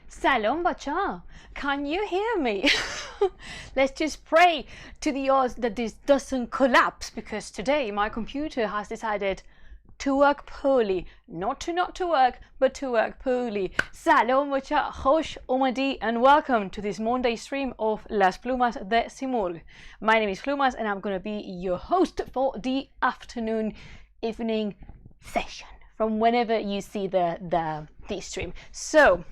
Salam bacha, can you hear me? Let's just pray to the odds that this doesn't collapse, because today my computer has decided to work poorly. Not to work, but to work poorly. Salam bacha, khosh omadi, and welcome to this Monday stream of Las Plumas de Simurgh. My name is Plumas and I'm going to be your host for the evening session from whenever you see the stream. So,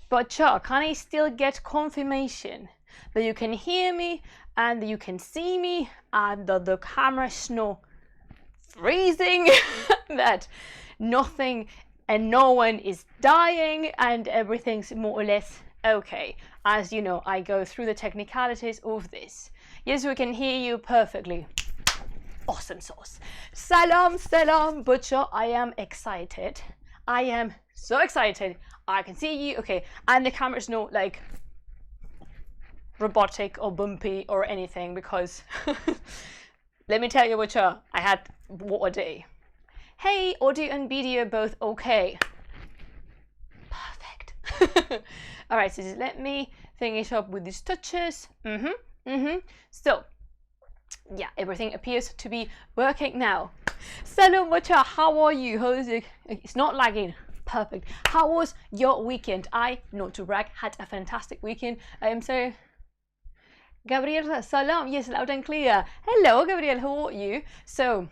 but can I still get confirmation that you can hear me and that you can see me and that the camera's not freezing, that nothing and no one is dying and everything's more or less okay? As you know, I go through the technicalities of this. Yes, we can hear you perfectly. Awesome sauce. Salam, salam, butcher. I am excited. I am so excited. I can see you, okay, and the camera's not like robotic or bumpy or anything, because let me tell you what I had what a day. Hey, audio and video both okay. Perfect. All right, so just let me finish up with these touches. So yeah, everything appears to be working now. Salam bacha, how are you? How is it? It's not lagging. Perfect. How was your weekend? I, not to brag, had a fantastic weekend. I am so... Gabriel, salam. Yes, loud and clear. Hello, Gabriel. How are you? So,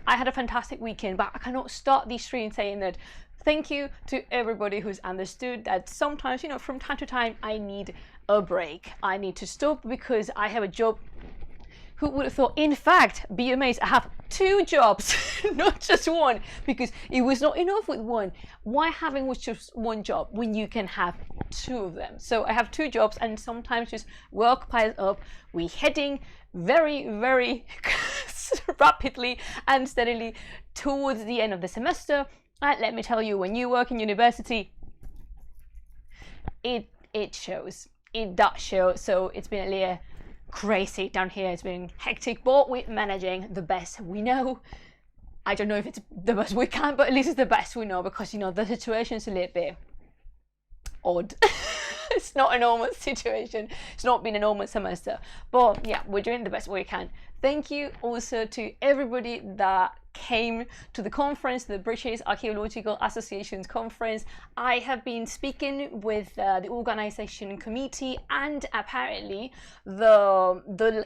I had a fantastic weekend, but I cannot start this stream saying that thank you to everybody who's understood that sometimes, you know, from time to time, I need a break. I need to stop because I have a job. Who would have thought? In fact, be amazed, I have 2 jobs, not just one, because it was not enough with one. Why having just one job when you can have 2 of them? So I have 2 jobs, and sometimes just work piles up. We're heading very, very rapidly and steadily towards the end of the semester. And let me tell you, when you work in university, it shows. It does show. So it's been a little crazy down here. It's been hectic, but we're managing the best we know. I don't know if it's the best we can, but at least it's the best we know, because, you know, the situation's a little bit odd. It's not a normal situation. It's not been a normal semester, but yeah, we're doing the best we can. Thank you also to everybody that came to the conference, the British Archaeological Association's conference. I have been speaking with the organization committee, and apparently the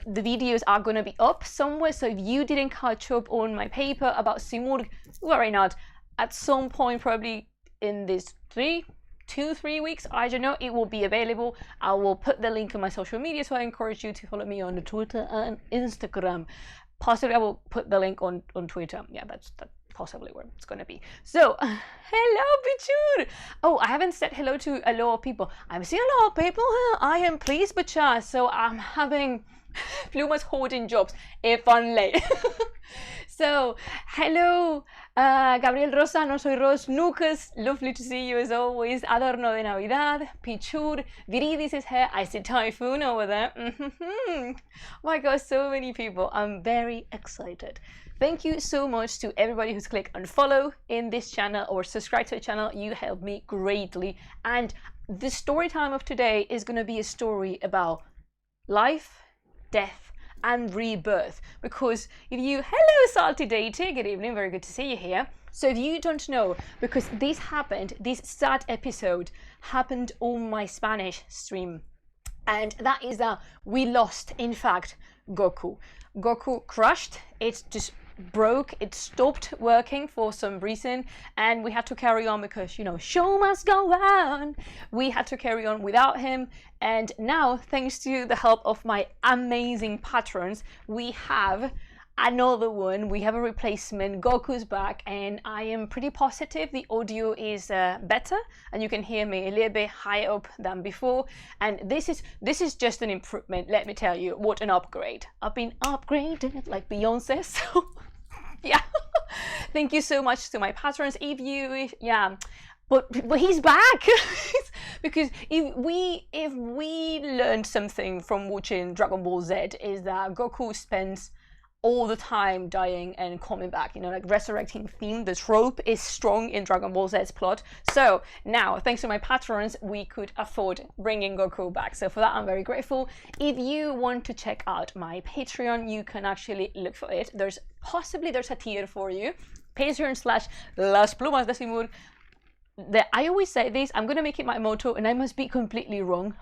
videos are going to be up somewhere. So if you didn't catch up on my paper about Simurgh, worry not. At some point, probably in this 2-3 weeks, I don't know, it will be available. I will put the link on my social media, so I encourage you to follow me on Twitter and Instagram. Possibly I will put the link on Twitter. Yeah, that's possibly where it's going to be. So, hello, Bichur. Oh, I haven't said hello to a lot of people. I'm seeing a lot of people here. I am pleased, Bichur. So I'm having Plumas holding jobs, if I'm late. So, hello, Gabriel Rosa, no soy Ros, Lucas, lovely to see you as always. Adorno de Navidad, Pichur, Viridis is here. I see Typhoon over there. Oh my God, so many people. I'm very excited. Thank you so much to everybody who's clicked on follow in this channel or subscribe to the channel. You help me greatly. And the story time of today is going to be a story about life, death, and rebirth. Because if you, hello Salty Deity, good evening, very good to see you here. So if you don't know, because this happened, this sad episode happened on my Spanish stream, and that is that we lost, in fact, Goku. Goku crashed, it just broke, it stopped working for some reason, and we had to carry on because, you know, show must go on. We had to carry on without him, and now, thanks to the help of my amazing patrons, we have another one. We have a replacement. Goku's back, and I am pretty positive the audio is better, and you can hear me a little bit higher up than before. And this is just an improvement. Let me tell you, what an upgrade! I've been upgraded like Beyonce. So yeah, thank you so much to my patrons. If you But he's back because if we learned something from watching Dragon Ball Z, is that Goku spends all the time dying and coming back, you know, like resurrecting theme. The trope is strong in Dragon Ball Z's plot. So now, thanks to my patrons, we could afford bringing Goku back. So for that, I'm very grateful. If you want to check out my Patreon, you can actually look for it. There's a tier for you. Patreon/Las Plumas de Simurgh. I always say this, I'm going to make it my motto, and I must be completely wrong.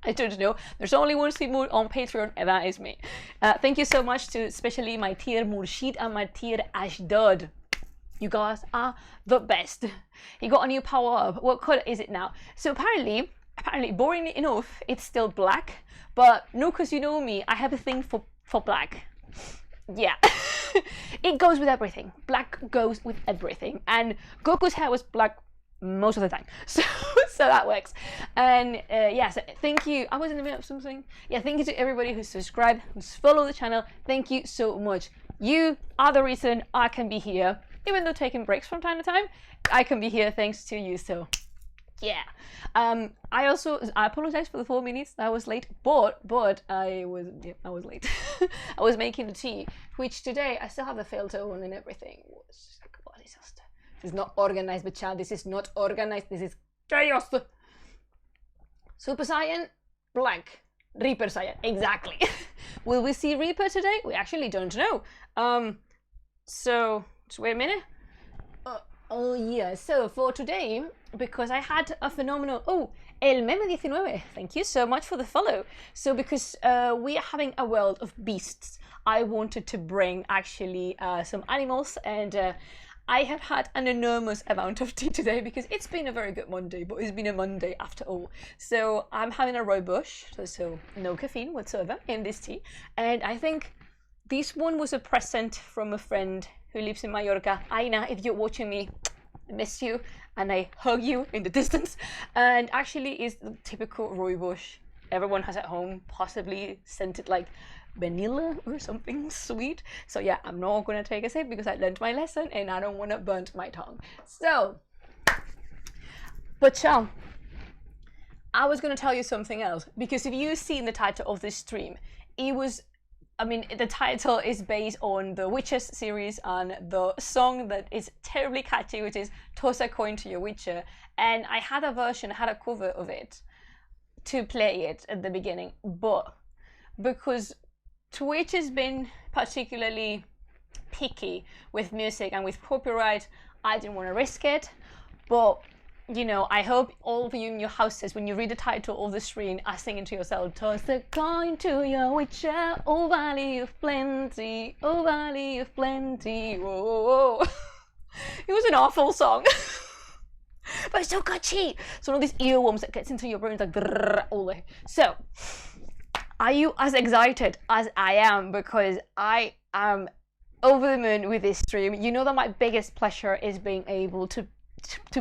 I don't know. There's only one Simurgh on Patreon, and that is me. Thank you so much to especially my tier Murshid and my tier Ashdod. You guys are the best. He got a new power up. What color is it now? So apparently, boring enough, it's still black. But no, because you know me, I have a thing for black. Yeah. It goes with everything. Black goes with everything. And Goku's hair was black most of the time, so that works. And yeah, so thank you. I was in the middle of something. Yeah, thank you to everybody who's subscribed, who's followed the channel. Thank you so much. You are the reason I can be here, even though taking breaks from time to time. I can be here thanks to you. So yeah. I apologize for the 4 minutes I was late, but I was late. I was making the tea, which today I still have the filter on and everything. It was just like a disaster. This is not organized, but child, this is not organized. This is chaos. Super Saiyan, blank. Reaper Saiyan, exactly. Will we see Reaper today? We actually don't know. So just wait a minute. Oh yeah, so for today, because I had a phenomenal, El Meme 19, thank you so much for the follow. So because we are having a world of beasts, I wanted to bring actually some animals, and I have had an enormous amount of tea today because it's been a very good Monday, but it's been a Monday after all. So I'm having a rooibos, so no caffeine whatsoever in this tea, and I think this one was a present from a friend who lives in Mallorca. Aina, if you're watching me, I miss you and I hug you in the distance. And actually is the typical rooibos everyone has at home, possibly scented like vanilla or something sweet. So yeah, I'm not gonna take a sip because I learned my lesson and I don't want to burn my tongue. So, but I was gonna tell you something else, because if you've seen the title of this stream, the title is based on the Witches series and the song that is terribly catchy, which is Toss a Coin to Your Witcher. And I had a cover of it to play it at the beginning, but because Twitch has been particularly picky with music and with copyright, I didn't want to risk it. But you know, I hope all of you in your houses, when you read the title of the stream, are singing to yourself, toss a coin to your witcher, oh valley of plenty, oh valley of plenty, whoa, whoa, whoa. It was an awful song. But it's so catchy. It's one of these earworms that gets into your brain, like all day. So, are you as excited as I am? Because I am over the moon with this stream. You know that my biggest pleasure is being able to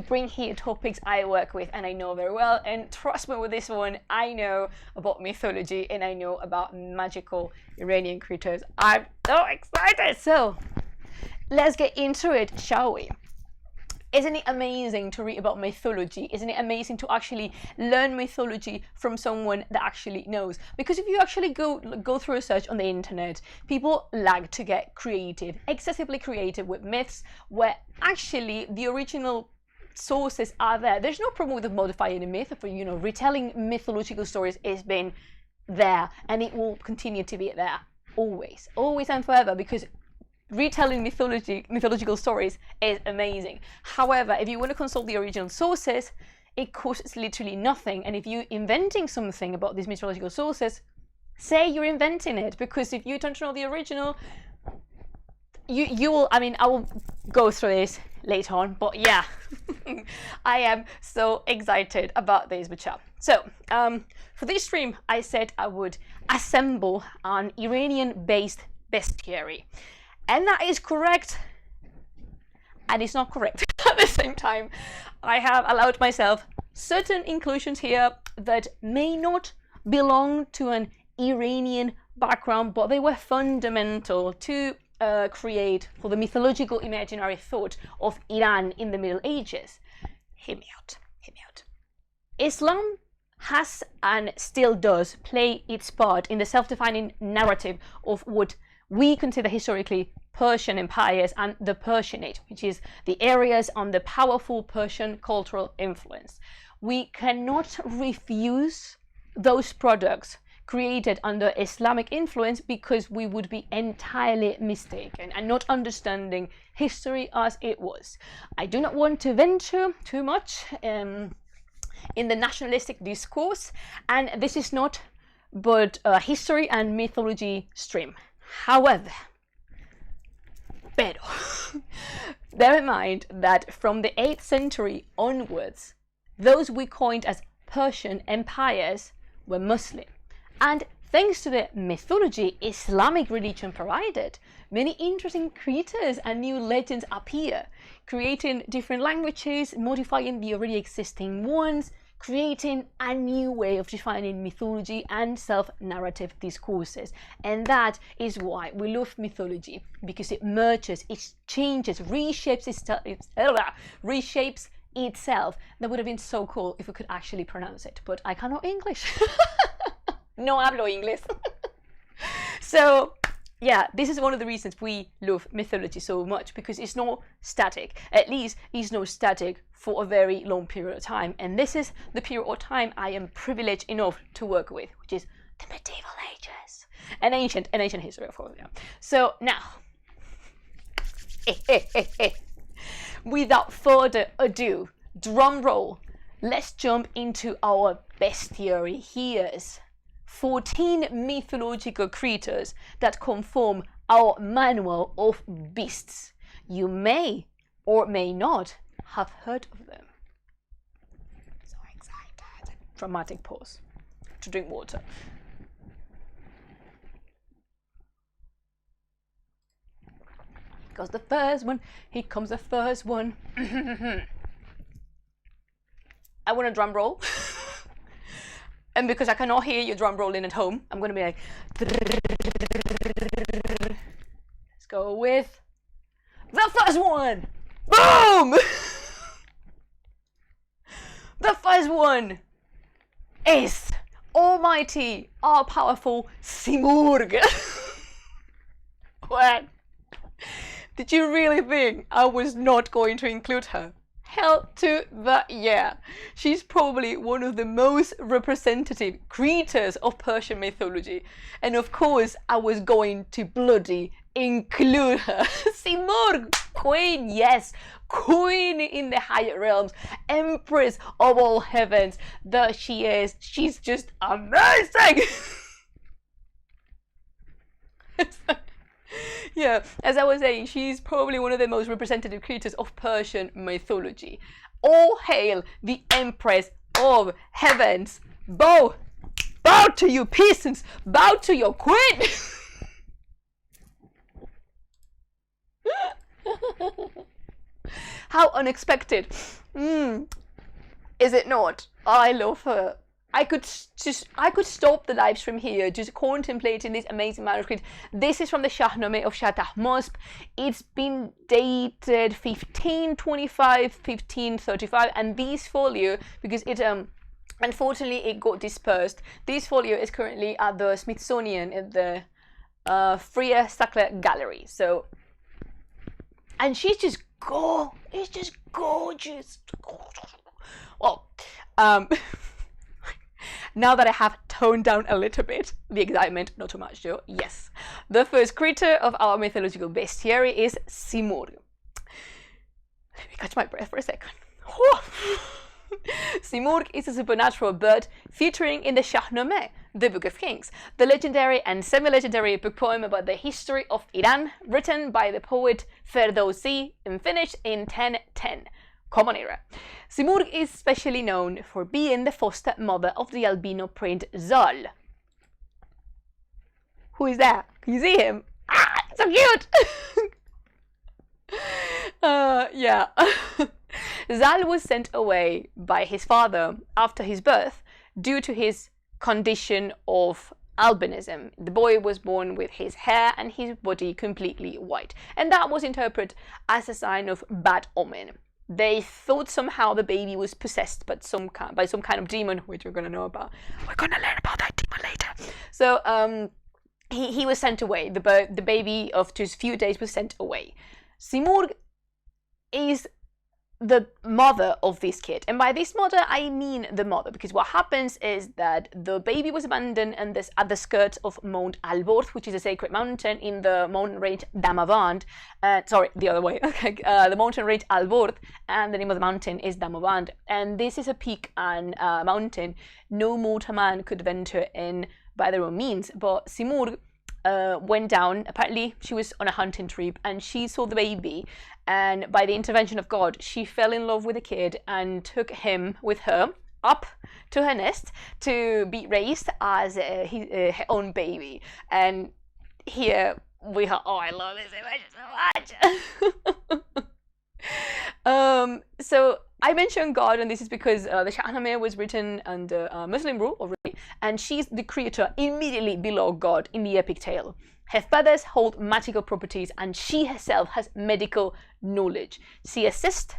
bring here topics I work with and I know very well. And trust me with this one, I know about mythology and I know about magical Iranian creatures. I'm so excited. So, let's get into it, shall we? Isn't it amazing to read about mythology? Isn't it amazing to actually learn mythology from someone that actually knows? Because if you actually go through a search on the internet, people like to get creative, excessively creative with myths, where actually the original sources are there. There's no problem with modifying a myth. For retelling mythological stories has been there, and it will continue to be there always and forever, because retelling mythological stories is amazing. However, if you want to consult the original sources, it costs literally nothing. And if you're inventing something about these mythological sources, say you're inventing it, because if you don't know the original, you will, I will go through this later on, but yeah, I am so excited about this matchup. So, for this stream, I said I would assemble an Iranian-based bestiary. And that is correct, and it's not correct at the same time. I have allowed myself certain inclusions here that may not belong to an Iranian background, but they were fundamental to create for the mythological imaginary thought of Iran in the Middle Ages. Hear me out. Islam has and still does play its part in the self-defining narrative of what we consider historically Persian empires and the Persianate, which is the areas under powerful Persian cultural influence. We cannot refuse those products created under Islamic influence because we would be entirely mistaken and not understanding history as it was. I do not want to venture too much in the nationalistic discourse, and this is not but a history and mythology stream. However, bear in mind that from the 8th century onwards, those we coined as Persian empires were Muslim. And thanks to the mythology Islamic religion provided, many interesting creatures and new legends appear, creating different languages, modifying the already existing ones, creating a new way of defining mythology and self-narrative discourses. And that is why we love mythology, because it merges, it changes, reshapes itself. That would have been so cool if we could actually pronounce it, but I cannot English. No hablo inglés. So yeah, this is one of the reasons we love mythology so much, because it's not static. At least it's not static for a very long period of time. And this is the period of time I am privileged enough to work with, which is the medieval ages. And ancient history, of course. Yeah. So now, without further ado, drum roll, let's jump into our bestiary. Here's 14 mythological creatures that conform our manual of beasts. You may or may not have heard of them. So excited. Dramatic pause to drink water. Because the first one, here comes the first one. I want a drum roll. And because I cannot hear your drum rolling at home, I'm going to be like... Let's go with the first one! Boom! The first one is almighty, all-powerful Simurgh. What? Did you really think I was not going to include her? Hell to the yeah. She's probably one of the most representative creatures of Persian mythology. And of course, I was going to bloody include her. Simurgh, queen, yes, queen in the higher realms, empress of all heavens. There she is. She's just amazing. Yeah, as I was saying, she's probably one of the most representative creatures of Persian mythology. All hail the Empress of Heavens. Bow to you peasants, bow to your queen. How unexpected. Is it not? I love her. I could stop the live stream here, just contemplating this amazing manuscript. This is from the Shahnameh of Shah Tahmasp. It's been dated 1525, 1535, and this folio, because it unfortunately it got dispersed. This folio is currently at the Smithsonian at the Freya Sackler Gallery. So, and she's just it's just gorgeous. Well, now that I have toned down a little bit the excitement, not too much though, yes. The first creature of our mythological bestiary is Simurgh. Let me catch my breath for a second. Simurgh is a supernatural bird featuring in the Shahnameh, the Book of Kings, the legendary and semi-legendary book poem about the history of Iran, written by the poet Ferdowsi and finished in 1010. Common Era. Simurgh is specially known for being the foster mother of the albino prince Zal. Who is that? Can you see him? Ah! So cute. Yeah. Zal was sent away by his father after his birth due to his condition of albinism. The boy was born with his hair and his body completely white, and that was interpreted as a sign of bad omen. They thought somehow the baby was possessed by some kind of demon, which we're gonna know about. We're gonna learn about that demon later. So he was sent away. The baby of just a few days was sent away. Simurgh is the mother of this kid, and by this mother I mean the mother, because what happens is that the baby was abandoned and this at the skirts of Mount Alborz, which is a sacred mountain in the mountain range Damavand. Sorry, the other way. The mountain range Alborz, and the name of the mountain is Damavand, and this is a peak and mountain no mortal man could venture in by their own means. But Simurgh went down. Apparently she was on a hunting trip and she saw the baby, and by the intervention of God she fell in love with the kid and took him with her up to her nest to be raised as her own baby. And here we have, oh, I love this image so much. So I mentioned God, and this is because the Shahnameh was written under Muslim rule already, and she's the creator immediately below God in the epic tale. Her feathers hold magical properties, and she herself has medical knowledge. She assists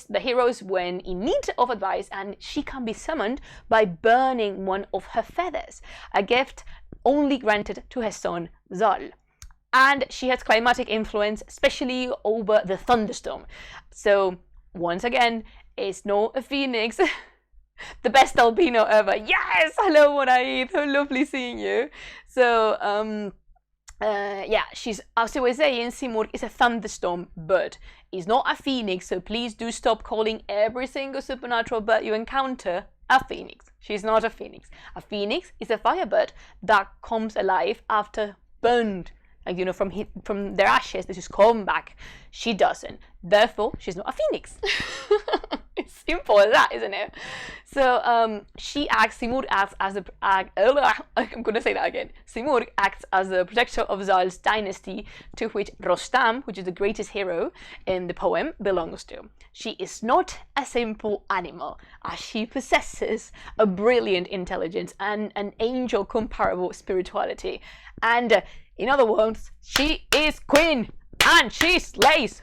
the heroes when in need of advice, and she can be summoned by burning one of her feathers, a gift only granted to her son Zal. And she has climatic influence, especially over the thunderstorm. So once again, it's not a phoenix. The best albino ever. Yes, hello Moraid, how lovely seeing you. So yeah, she's, as I was saying, Simurgh is a thunderstorm bird. It's not a phoenix, so please do stop calling every single supernatural bird you encounter a phoenix. She's not a phoenix. A phoenix is a firebird that comes alive after burned. Like, you know, from their ashes, they just come back. She doesn't. Therefore, she's not a phoenix. It's simple as that, isn't it? So Simurgh acts as I'm gonna say that again. Simurgh acts as the protector of Zal's dynasty, to which Rostam, which is the greatest hero in the poem, belongs to. She is not a simple animal, as she possesses a brilliant intelligence and an angel comparable spirituality. And in other words, she is queen and she slays.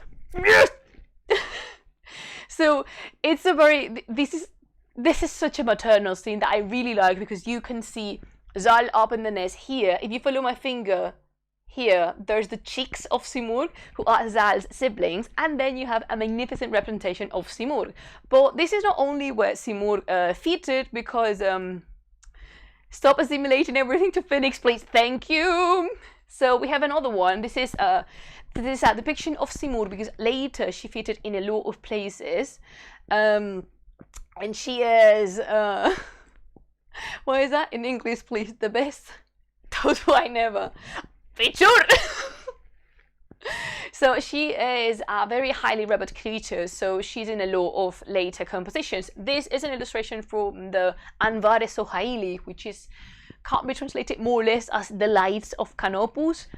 So it's a very, this is such a maternal scene that I really like, because you can see Zal up in the nest here. If you follow my finger here, there's the cheeks of Simurgh, who are Zal's siblings, and then you have a magnificent representation of Simurgh. But this is not only where Simurgh featured, because stop assimilating everything to Phoenix, please. Thank you. So we have another one. This is a depiction of Simurgh, because later she featured in a lot of places, and she is what is that in English, please? The best. Those who I never featured. So she is a very highly revered creature, so she's in a lot of later compositions. This is an illustration from the Anvar Sohaili, which can't be translated more or less as the Lights of Canopus,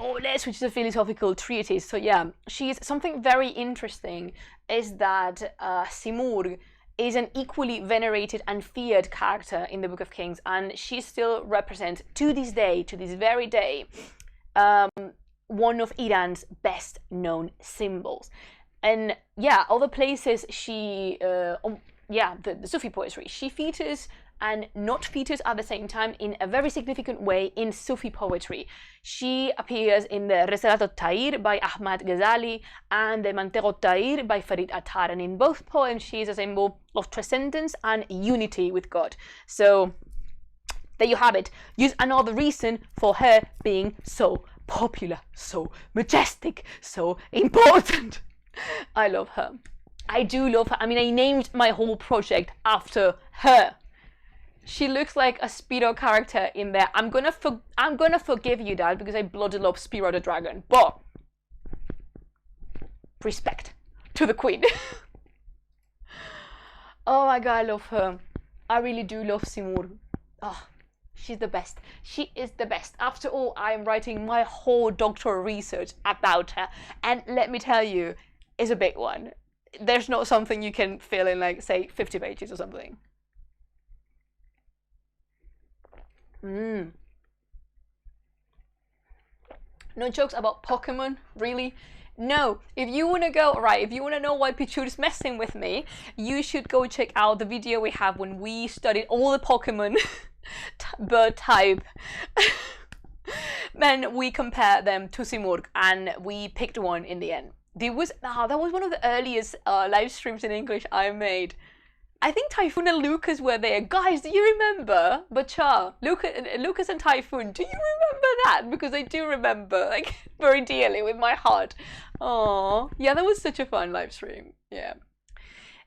more or less, which is a philosophical treatise. So yeah, something very interesting is that Simurgh is an equally venerated and feared character in the Book of Kings, and she still represents, to this day, to this very day, one of Iran's best known symbols. And yeah, other places the Sufi poetry, she features and not features at the same time in a very significant way in Sufi poetry. She appears in the Risalat al-Ta'ir by Ahmad Ghazali and the Mantiq al-Ta'ir by Farid Attar, and in both poems she is a symbol of transcendence and unity with God. So there you have it. Use another reason for her being so popular, so majestic, so important. I love her. I do love her. I mean, I named my whole project after her. She looks like a Spiro character in there. I'm gonna forgive you, Dad, because I bloody love Spiro the dragon. But respect to the queen. Oh my god, I love her. I really do love Simurgh. Oh, She's the best. She is the best. After all, I am writing my whole doctoral research about her. And let me tell you, it's a big one. There's not something you can fill in, like, say, 50 pages or something. No jokes about Pokemon, really? No, if you want to go, right, if you want to know why Pichu is messing with me, you should go check out the video we have when we studied all the Pokemon bird type. Then we compared them to Simurgh and we picked one in the end. That was one of the earliest live streams in English I made. I think Typhoon and Lucas were there. Guys, do you remember? Bacha, Lucas and Typhoon, do you remember that? Because I do remember, like, very dearly with my heart. Oh, yeah, that was such a fun live stream. Yeah.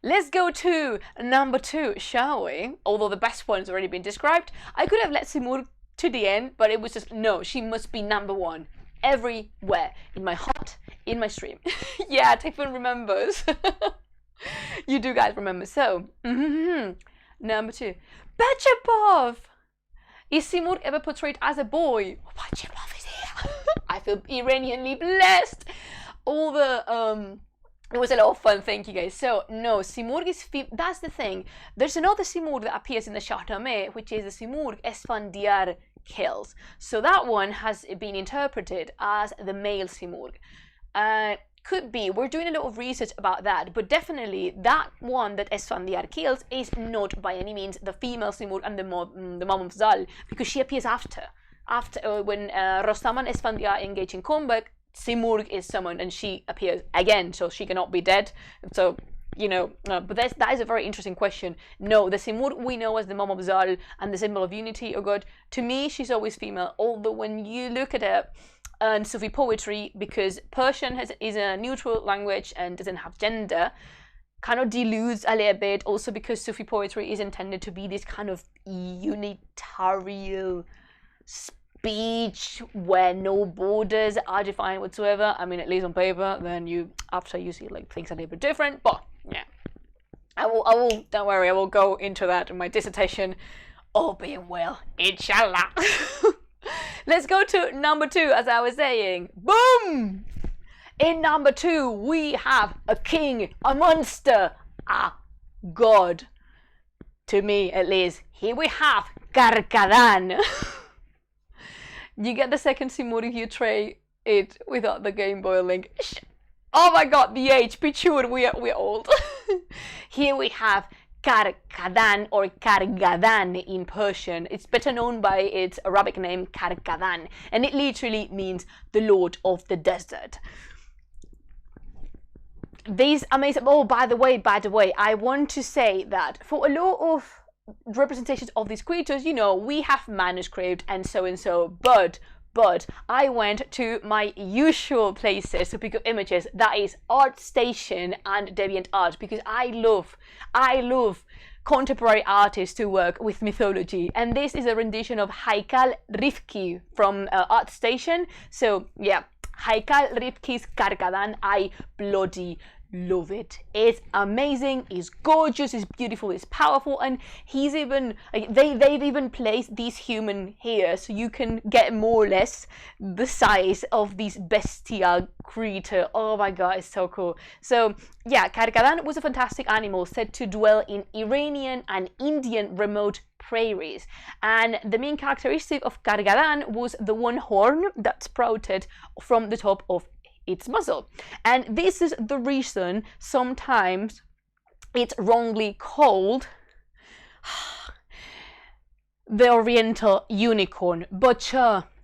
Let's go to number 2, shall we? Although the best one's already been described. I could have let Simurgh to the end, but it was just, no, she must be number 1. Everywhere. In my heart, in my stream. Yeah, Typhoon remembers. You do guys remember. So, number 2. Bechepov! Is Simurgh ever portrayed as a boy? Bechepov is here. I feel Iranianly blessed. All the, it was a lot of fun, thank you guys. So, no, Simurgh is, that's the thing. There's another Simurgh that appears in the Shahnameh, which is the Simurgh Esfandiar kills. So that one has been interpreted as the male Simurgh. Could be, we're doing a lot of research about that, but definitely that one that Esfandiar kills is not by any means the female Simurgh and the mom of Zal, because she appears after when Rostam and Esfandiar engage in combat. Simurgh is summoned and she appears again, so she cannot be dead. So, you know, but that is a very interesting question. No, the Simurgh we know as the mom of Zal and the symbol of unity, oh god, to me she's always female, although when you look at her and Sufi poetry, because Persian is a neutral language and doesn't have gender, kind of deludes a little bit, also because Sufi poetry is intended to be this kind of unitarian speech where no borders are defined whatsoever. I mean, at least on paper. Then after you see like things a little bit different, but yeah, I will don't worry, I will go into that in my dissertation, all being well, inshallah. Let's go to number 2, as I was saying. Boom! In number 2, we have a king, a monster, a god. To me, at least. Here we have Karkadan. You get the second Simurgh if you try it without the Game Boy link. Oh my god, the age, Pichur, we're old. Here we have Karkadan or Kargadan in Persian. It's better known by its Arabic name Karkadan, and it literally means the Lord of the Desert. These amazing. Oh, by the way, I want to say that for a lot of representations of these creatures, you know, we have manuscript and so, but I went to my usual places to pick up images, that is ArtStation and DeviantArt, because I love contemporary artists to work with mythology, and this is a rendition of Haykal Rifki from ArtStation. So yeah, Haykal Rifki's Karkadan, I bloody love it. It's amazing, it's gorgeous, it's beautiful, it's powerful, and he's even like, they've even placed these human here so you can get more or less the size of this bestial creature. Oh my god, it's so cool. So yeah, Karkadan was a fantastic animal said to dwell in Iranian and Indian remote prairies, and the main characteristic of Karkadan was the one horn that sprouted from the top of its muzzle, and this is the reason sometimes it's wrongly called the Oriental unicorn. But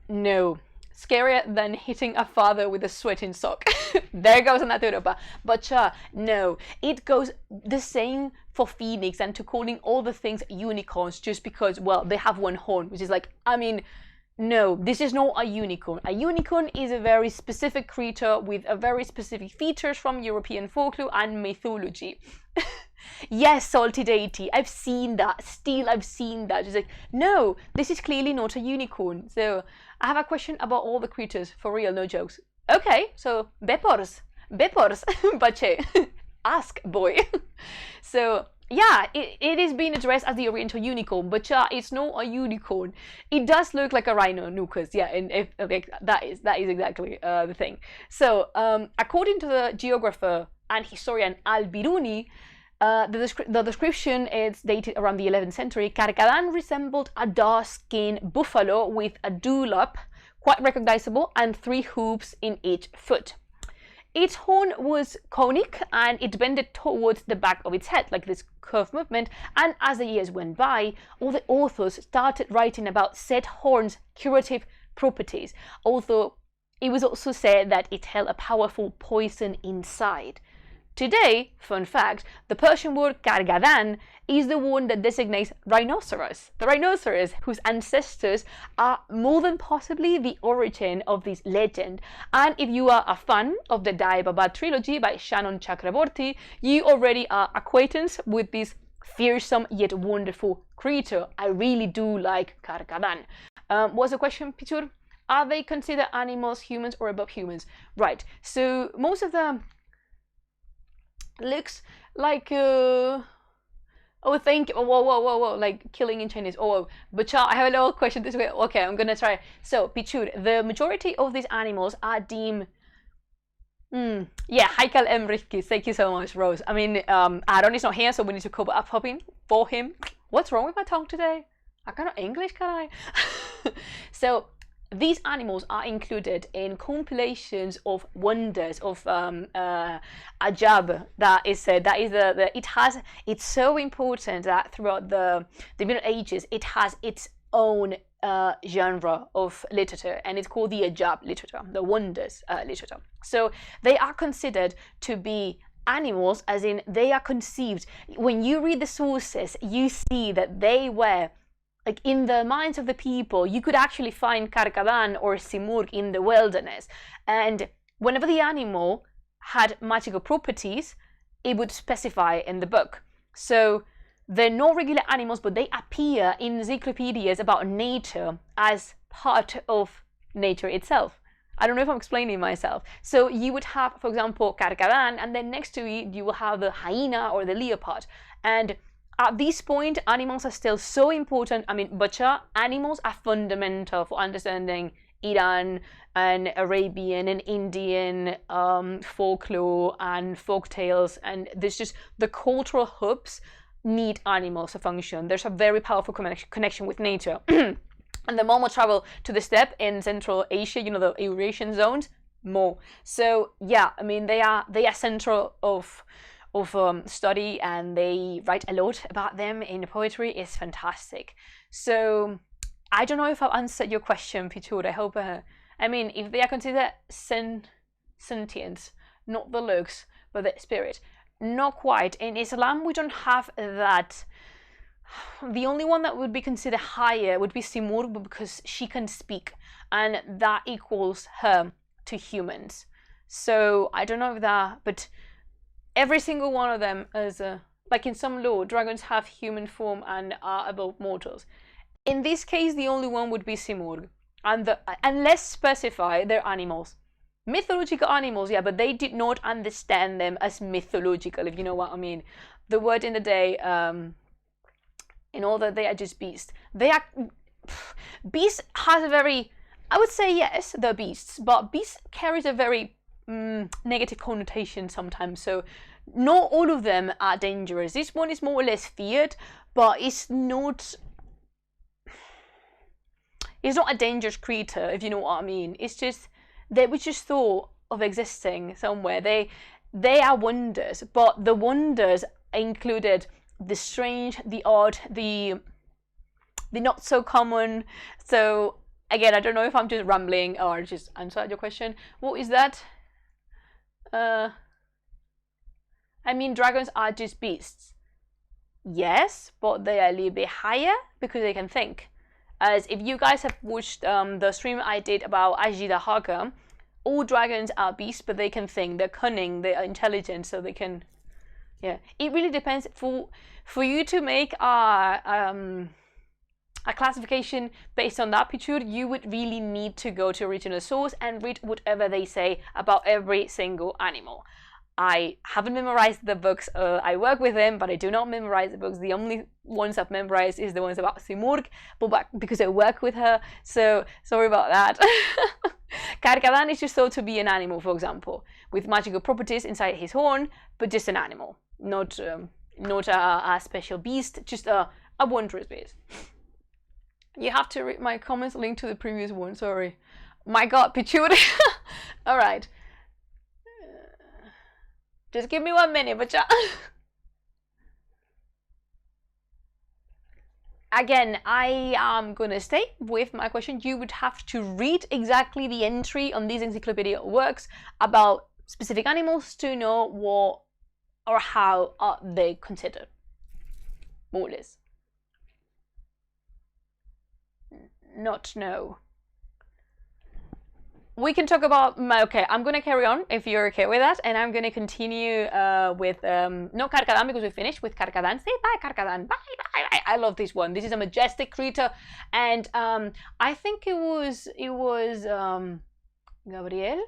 no, scarier than hitting a father with a sweating sock. There goes another. But no, it goes the same for phoenix and to calling all the things unicorns just because, well, they have one horn, which is like, I mean, no, this is not a unicorn. A unicorn is a very specific creature with a very specific features from European folklore and mythology. Yes, salty deity, I've seen that. Still, I've seen that. It's like, no, this is clearly not a unicorn. So I have a question about all the creatures, for real, no jokes. Okay, so Bepors, Bache, ask boy. So yeah, it is being addressed as the Oriental unicorn, but it's not a unicorn. It does look like a rhinoceros, yeah, and okay, that is exactly the thing. So, according to the geographer and historian Al-Biruni, the description is dated around the 11th century. Carcadán resembled a dark-skinned buffalo with a dewlap, quite recognizable, and 3 hooves in each foot. Its horn was conic and it bended towards the back of its head, like this curved movement. And as the years went by, all the authors started writing about said horn's curative properties, although it was also said that it held a powerful poison inside. Today, fun fact, the Persian word kargadan is the one that designates rhinoceros. The rhinoceros whose ancestors are more than possibly the origin of this legend. And if you are a fan of the Dai Baba trilogy by Shannon Chakraborty, you already are acquainted with this fearsome yet wonderful creature. I really do like kargadan. What's the question, Pichur? Are they considered animals, humans, or above humans? Right, so most of them looks like whoa, like killing in Chinese. But I have a little question this way. Okay, I'm gonna try. So Pichur, the majority of these animals are deemed yeah, Haikal Emrichkis, thank you so much, Rose. I mean, Aaron is not here, so we need to cover up for him. What's wrong with my tongue today? I cannot English, can I? So these animals are included in compilations of wonders of ajab. It's so important that throughout the Middle Ages it has its own genre of literature, and it's called the ajab literature, the wonders literature. So they are considered to be animals, as in they are conceived. When you read the sources, you see that they were, like, in the minds of the people, you could actually find Karkadan or Simurgh in the wilderness. And whenever the animal had magical properties, it would specify in the book. So they're not regular animals, but they appear in encyclopedias about nature as part of nature itself. I don't know if I'm explaining myself. So you would have, for example, Karkadan, and then next to it, you will have the hyena or the leopard. And at this point, animals are still so important. I mean, animals are fundamental for understanding Iran and Arabian and Indian folklore and folk tales. And there's just the cultural hubs need animals to function. There's a very powerful connection with nature. And the more we travel to the steppe in Central Asia, the Eurasian zones, more. So yeah, I mean, they are central of study, and they write a lot about them in the poetry. It's fantastic. So I don't know if I've answered your question, Pichur. I hope. I mean, if they are considered sentient, not the looks, but the spirit, not quite. In Islam, we don't have that. The only one that would be considered higher would be Simurgh, because she can speak, and that equals her to humans. So I don't know if that, but every single one of them is like in some lore, dragons have human form and are above mortals. In this case, the only one would be Simurgh, and unless specified, they're animals, mythological animals. Yeah, but they did not understand them as mythological, if you know what I mean. The word in the day, in all that they are just beasts. Beast has a very, I would say yes, they're beasts, but beast carries a very negative connotation sometimes. So not all of them are dangerous. This one is more or less feared, but it's not a dangerous creature, if you know what I mean. It's just they were just thought of existing somewhere. They are wonders, but the wonders included the strange, the odd, the not so common. So again, I don't know if I'm just rambling or just answered your question. What is that? I mean, dragons are just beasts. Yes, but they are a little bit higher because they can think. As if you guys have watched the stream I did about Ajita Haka, all dragons are beasts, but they can think. They're cunning, they are intelligent, so they can. Yeah, it really depends. For you to make a classification based on that picture, you would really need to go to original source and read whatever they say about every single animal. I haven't memorized the books. I work with them, but I do not memorize the books. The only ones I've memorized is the ones about Simurgh, but because I work with her, so sorry about that. Carcadán is just thought to be an animal, for example, with magical properties inside his horn, but just an animal, not a special beast, just a wondrous beast. You have to read my comments linked to the previous one, sorry. My god, Pichuri. Alright. Just give me 1 minute, but again, I am gonna stay with my question. You would have to read exactly the entry on these encyclopedia works about specific animals to know what or how are they considered, more or less. Not know. We can talk about okay, I'm gonna carry on if you're okay with that, and I'm gonna continue with not Carcadán because we finished with Carcadán. Say bye, Carcadán. Bye, bye, bye. I love this one. This is a majestic creature, and I think it was Gabriel.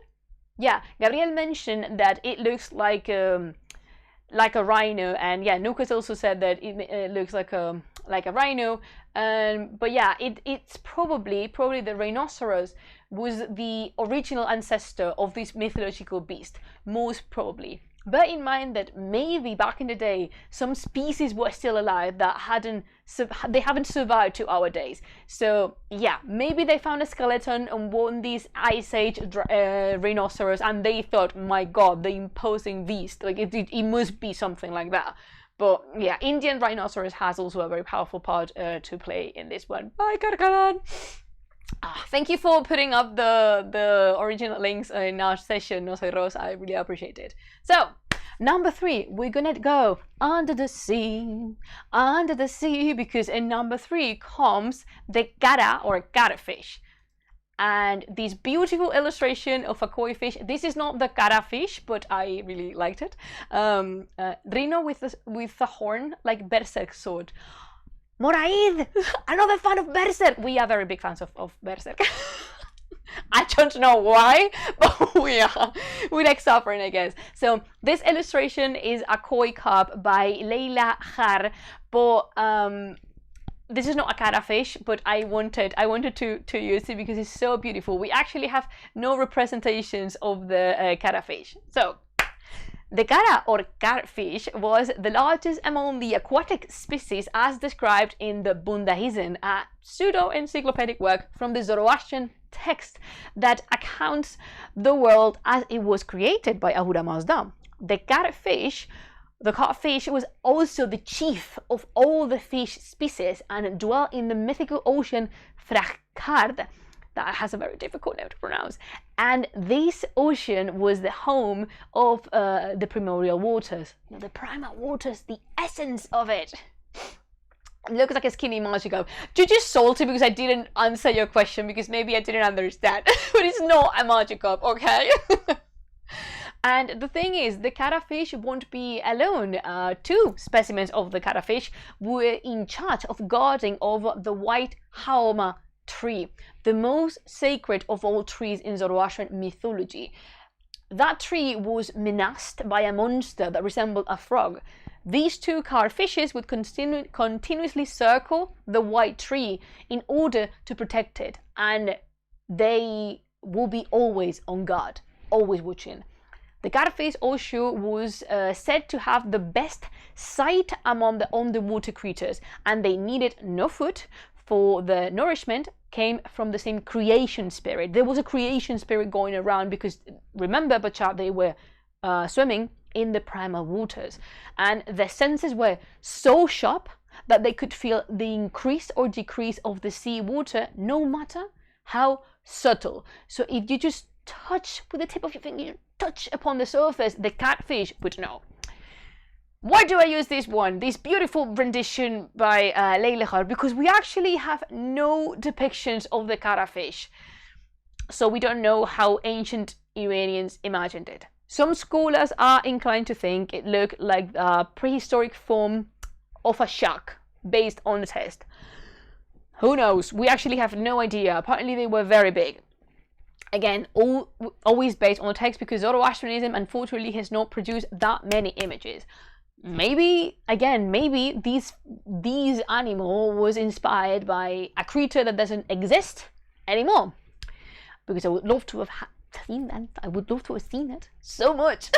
Yeah, Gabriel mentioned that it looks like a rhino, and yeah, Nukas also said that it looks like a rhino. But yeah, it's probably the rhinoceros was the original ancestor of this mythological beast, most probably. Bear in mind that maybe back in the day some species were still alive that haven't survived to our days. So yeah, maybe they found a skeleton on one of these Ice Age rhinoceros, and they thought, my god, the imposing beast, like it must be something like that. But yeah, Indian rhinoceros has also a very powerful part to play in this one. Bye, Carcadán! Thank you for putting up the original links in our session, No Soy Rosa. I really appreciate it. So, number 3, we're gonna go under the sea, because in number 3 comes the cara or catfish. And this beautiful illustration of a koi fish. This is not the cara fish, but I really liked it. Rhino with a horn, like Berserk sword. Moraid, another fan of Berserk. We are very big fans of Berserk. I don't know why, but we are. We like suffering, I guess. So this illustration is a koi carp by Leila Har, but this is not a cara fish, but I wanted to use it because it's so beautiful. We actually have no representations of the cara fish. So the cara or catfish was the largest among the aquatic species as described in the Bundahizen, a pseudo-encyclopedic work from the Zoroastrian text that accounts the world as it was created by Ahura Mazda. The catfish was also the chief of all the fish species and dwelt in the mythical ocean Frachard. That has a very difficult name to pronounce. And this ocean was the home of the primordial waters. The primal waters, the essence of it. It looks like a skinny Magikarp. You're just salty because I didn't answer your question because maybe I didn't understand. But it's not a Magikarp, okay? And the thing is, the catfish won't be alone. 2 specimens of the catfish were in charge of guarding over the white haoma tree, the most sacred of all trees in Zoroastrian mythology. That tree was menaced by a monster that resembled a frog. These 2 catfishes would continuously circle the white tree in order to protect it, and they will be always on guard, always watching. The catfish also was said to have the best sight among the underwater creatures, and they needed no food, for the nourishment came from the same creation spirit. There was a creation spirit going around because, remember, Bachar, they were swimming in the primal waters, and their senses were so sharp that they could feel the increase or decrease of the sea water no matter how subtle. So if you just touch with the tip of your finger, touch upon the surface, the catfish would know. Why do I use this one? This beautiful rendition by Leila Har, because we actually have no depictions of the catfish. So we don't know how ancient Iranians imagined it. Some scholars are inclined to think it looked like a prehistoric form of a shark based on the test. Who knows? We actually have no idea. Apparently they were very big. Again, always based on the text, because Zoroastrianism unfortunately has not produced that many images. Maybe these animal was inspired by a creature that doesn't exist anymore, because I would love to have seen that. I would love to have seen it so much.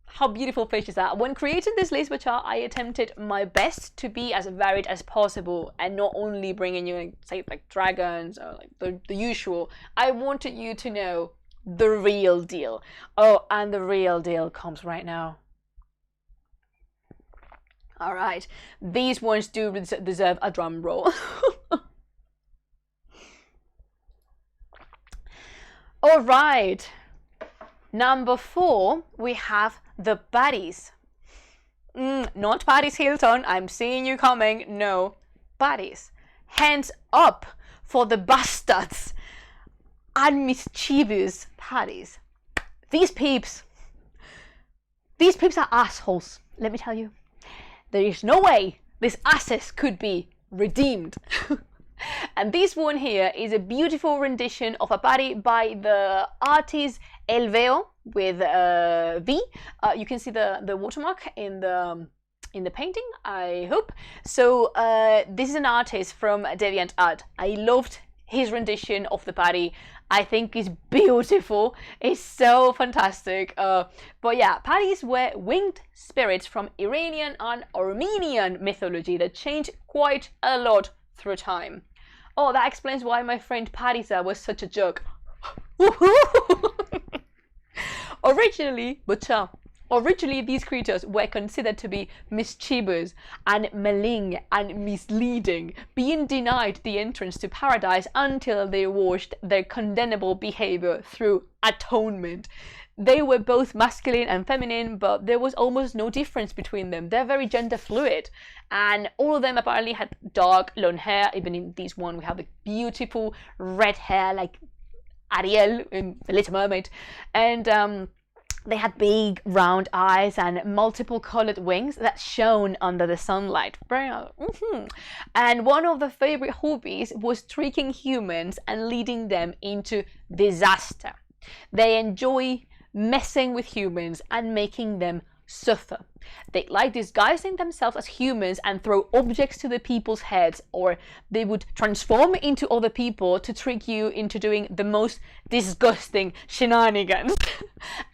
How beautiful fish is that? When creating this list, I attempted my best to be as varied as possible, and not only bringing you, say, like dragons or like the usual. I wanted you to know the real deal. Oh, and the real deal comes right now. All right, these ones do deserve a drum roll. All right. Number 4, we have the baddies. Not Paris Hilton, I'm seeing you coming. No, baddies. Hands up for the bastards and mischievous baddies. These peeps are assholes, let me tell you. There is no way these asses could be redeemed. And this one here is a beautiful rendition of a baddie by the artist El Veo with V. You can see the watermark in the painting, I hope. So this is an artist from DeviantArt. I loved his rendition of the baddie. I think it's beautiful. It's so fantastic. But yeah, baddies were winged spirits from Iranian and Armenian mythology that changed quite a lot through time. Oh, that explains why my friend Parisa was such a jerk. Originally, these creatures were considered to be mischievous and malign and misleading, being denied the entrance to paradise until they washed their condemnable behavior through atonement. They were both masculine and feminine, but there was almost no difference between them. They're very gender fluid, and all of them apparently had dark long hair. Even in this one, we have the beautiful red hair like Ariel in The Little Mermaid, and they had big round eyes and multiple colored wings that shone under the sunlight. And one of their favorite hobbies was tricking humans and leading them into disaster. They enjoy messing with humans and making them suffer. They like disguising themselves as humans and throw objects to the people's heads, or they would transform into other people to trick you into doing the most disgusting shenanigans.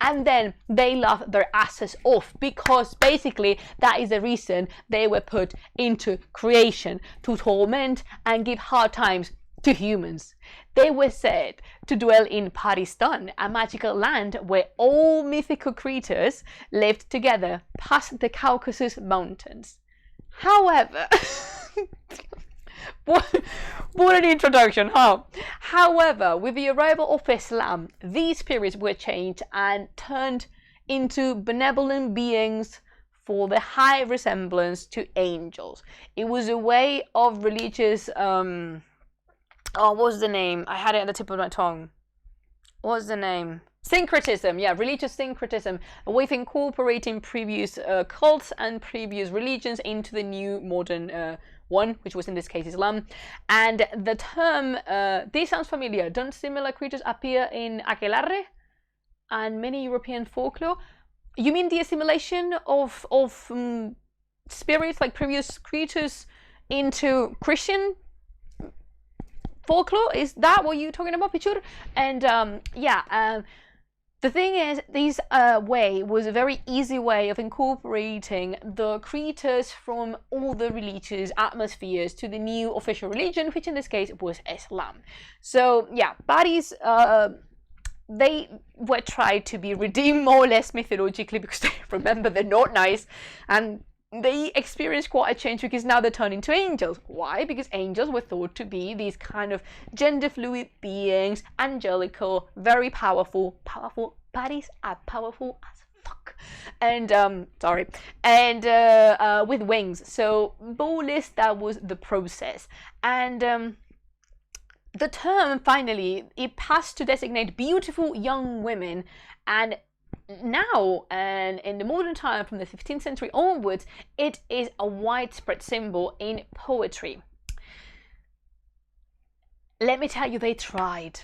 And then they laugh their asses off, because basically that is the reason they were put into creation, to torment and give hard times to humans. They were said to dwell in Paristan, a magical land where all mythical creatures lived together past the Caucasus Mountains. However, what an introduction, huh? However, with the arrival of Islam, these spirits were changed and turned into benevolent beings for the high resemblance to angels. It was a way of religious what was the name? I had it at the tip of my tongue. What was the name? Syncretism, yeah, religious syncretism, with incorporating previous cults and previous religions into the new modern one, which was in this case Islam. And the term, this sounds familiar. Don't similar creatures appear in Aquelarre and many European folklore? You mean the assimilation of spirits, like previous creatures, into Christian folklore? Is that what you're talking about, Pichur? And the thing is, this way was a very easy way of incorporating the creators from all the religious atmospheres to the new official religion, which in this case was Islam. So yeah, baddies, they were tried to be redeemed more or less mythologically, because they, remember, they're not nice, and they experienced quite a change because now they're turned into angels. Why? Because angels were thought to be these kind of gender fluid beings, angelical, very powerful. Baddies are powerful as fuck. And with wings. So more or less that was the process. And the term finally, it passed to designate beautiful young women, and now, and in the modern time, from the 15th century onwards, it is a widespread symbol in poetry. let me tell you, they tried.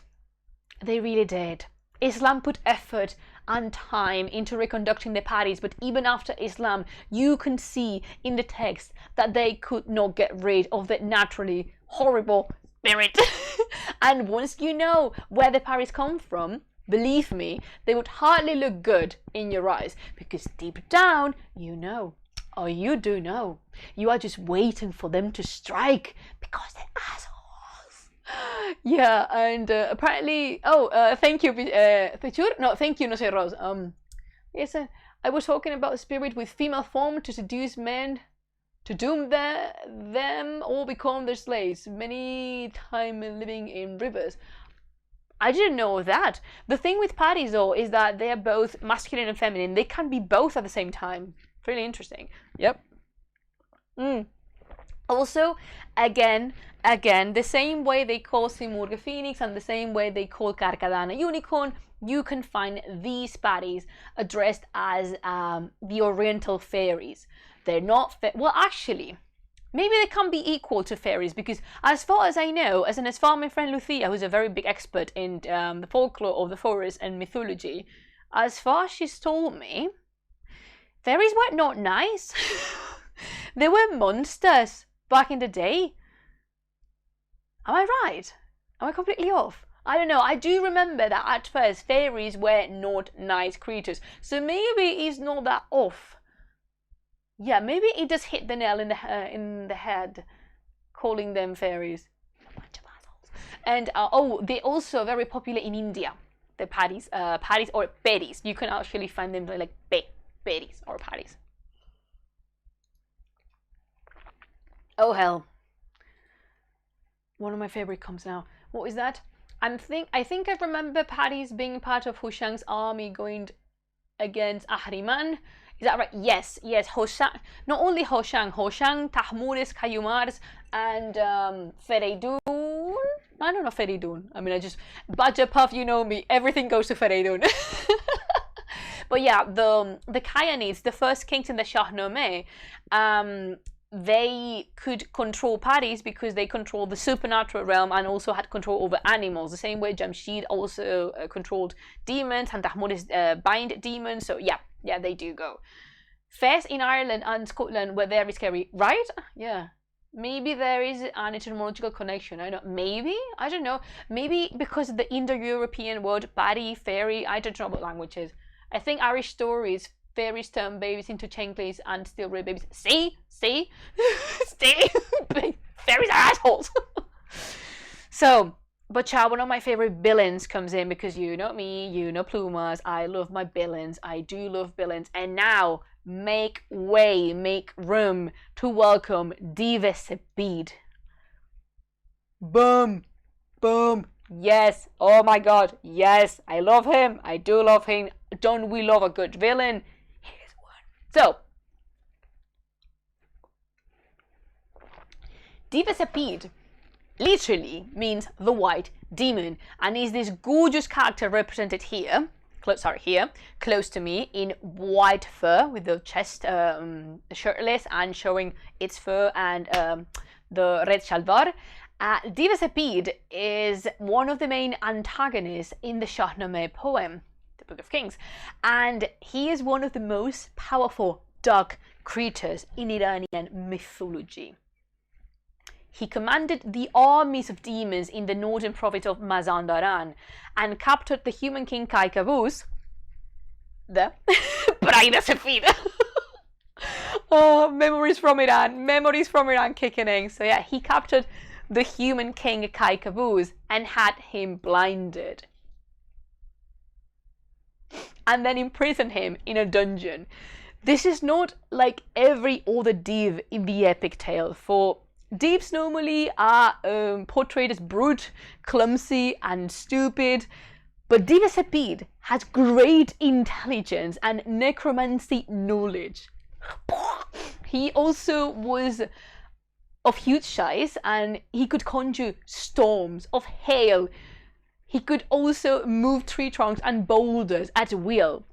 They really did. Islam put effort and time into reconducting the parties, but even after Islam, you can see in the text that they could not get rid of the naturally horrible spirit. And once you know where the parties come from, believe me, they would hardly look good in your eyes, because deep down, you know, or you do know, you are just waiting for them to strike, because they're assholes. Yeah, and apparently, thank you, Pechur. No, thank you, no sé, Rose. Yes, I was talking about a spirit with female form to seduce men, to doom them all become their slaves, many time living in rivers. I didn't know that. The thing with parties, though, is that they are both masculine and feminine. They can be both at the same time. Really interesting. Yep. Also, again, the same way they call Simurgh Phoenix and the same way they call Carcadana Unicorn, you can find these parties addressed as the Oriental fairies. They're not, well, actually, maybe they can be equal to fairies, because as far as I know, as far as my friend Lucía, who's a very big expert in the folklore of the forest and mythology, as far as she's told me, fairies were not nice. They were monsters back in the day. Am I right? Am I completely off? I don't know. I do remember that at first fairies were not nice creatures. So maybe it's not that off. Yeah, maybe it does hit the nail in the head, calling them fairies. A bunch of assholes. And they're also very popular in India. The paddies or pedis. You can actually find them like pedis or paddies. Oh hell. One of my favorite comes now. What is that? I think I remember paddies being part of Hushang's army going against Ahriman. Is that right? Yes. Hoshang, not only Hoshang, Tahmuris, Kayumars, and Fereydun. I don't know Fereydun. I mean, I just Badger Puff. You know me. Everything goes to Fereydun. But yeah, the Kayanids, the first kings in the Shahnameh, they could control paddies because they controlled the supernatural realm and also had control over animals. The same way Jamshid also controlled demons, and Tahmuris bind demons. So yeah, they do go. Fairs in Ireland and Scotland were very scary, right? Yeah. Maybe there is an etymological connection. I don't know. Maybe because of the Indo-European word paddie, fairy. I don't know what language is. I think Irish stories, fairies turn babies into chanclets and still raise babies. See? Fairies are assholes. So, but one of my favorite villains comes in, because you know me, you know Plumas. I love my villains. I do love villains. And now, make room to welcome Diva Sepid. Boom. Yes. Oh my god. Yes. I love him. I do love him. Don't we love a good villain? Here's one. So, Diva Sepid literally means the white demon, and is this gorgeous character represented here, close to me, in white fur with the chest shirtless and showing its fur and the red shalvar. Diva Sepid is one of the main antagonists in the Shahnameh poem, the Book of Kings, and he is one of the most powerful dark creatures in Iranian mythology. He commanded the armies of demons in the northern province of Mazandaran and captured the human king Kaikabus, the Bride Sepid. Oh, memories from Iran kicking in. So yeah, he captured the human king Kaikabus and had him blinded, and then imprisoned him in a dungeon. This is not like every other div in the epic tale, for divs normally are portrayed as brute, clumsy, and stupid, but Diva Sepid has great intelligence and necromancy knowledge. He also was of huge size, and he could conjure storms of hail. He could also move tree trunks and boulders at will.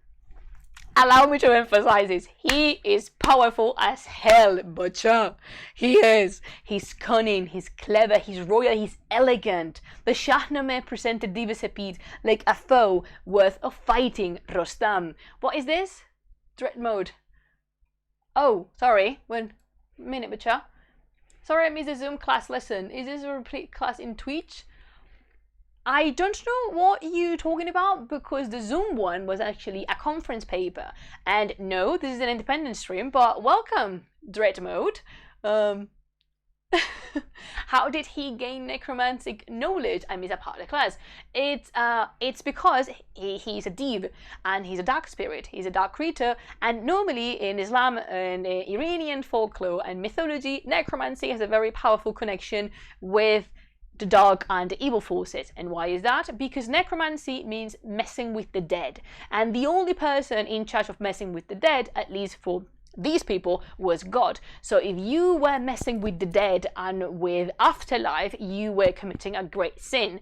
allow me to emphasize this. He is powerful as hell, butcher. He is. He's cunning, he's clever, he's royal, he's elegant. The Shahnameh presented Diva Sepid like a foe worth of fighting Rostam. What is this? Dread mode. Oh, sorry. 1 minute, butcher. Sorry, I missed the Zoom class lesson. Is this a repeat class in Twitch? I don't know what you're talking about because the Zoom one was actually a conference paper. And no, this is an independent stream, but welcome, Dread Mode. How did he gain necromantic knowledge? I missed a part of the class. It's because he's a div and he's a dark spirit. He's a dark creature, and normally in Islam and Iranian folklore and mythology, necromancy has a very powerful connection with the dark and the evil forces. And why is that? Because necromancy means messing with the dead, and the only person in charge of messing with the dead, at least for these people, was God. So if you were messing with the dead and with afterlife, you were committing a great sin.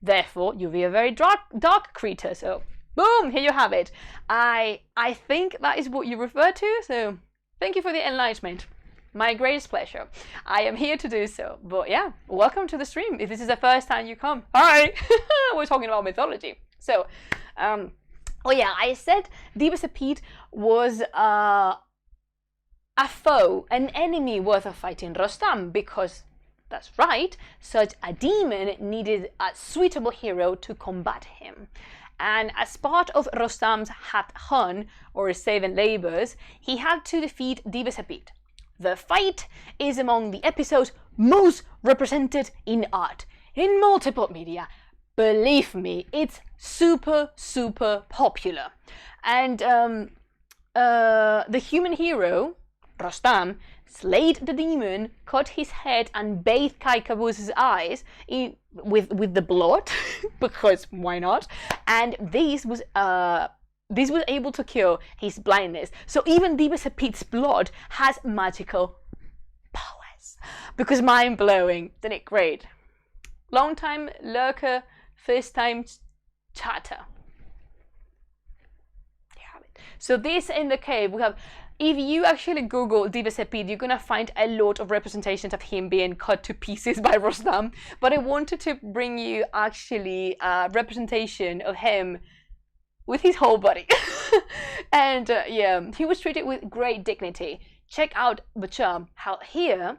Therefore, you'll be a very dark creature. So boom, here you have it. I think that is what you refer to. So thank you for the enlightenment. My greatest pleasure. I am here to do so. But yeah, welcome to the stream. If this is the first time you come, hi. We're talking about mythology. So, oh yeah, I said Diva Sepid was a foe, an enemy worth of fighting Rostam, because that's right, such a demon needed a suitable hero to combat him. And as part of Rostam's Hat Hun, or 7 labors, he had to defeat Diva Sepid. The fight is among the episodes most represented in art, in multiple media. Believe me, it's super popular. And the human hero, Rostam, slayed the demon, cut his head, and bathed Kaikabus's eyes with the blood, because why not? And this was able to cure his blindness. So even Diva Sepid's blood has magical powers. Because mind blowing, isn't it great? Long time lurker, first time chatter. So this in the cave we have. If you actually Google Diva Sepid, you're gonna find a lot of representations of him being cut to pieces by Rostam. But I wanted to bring you actually a representation of him with his whole body. And yeah, he was treated with great dignity. Check out Bacham, how here,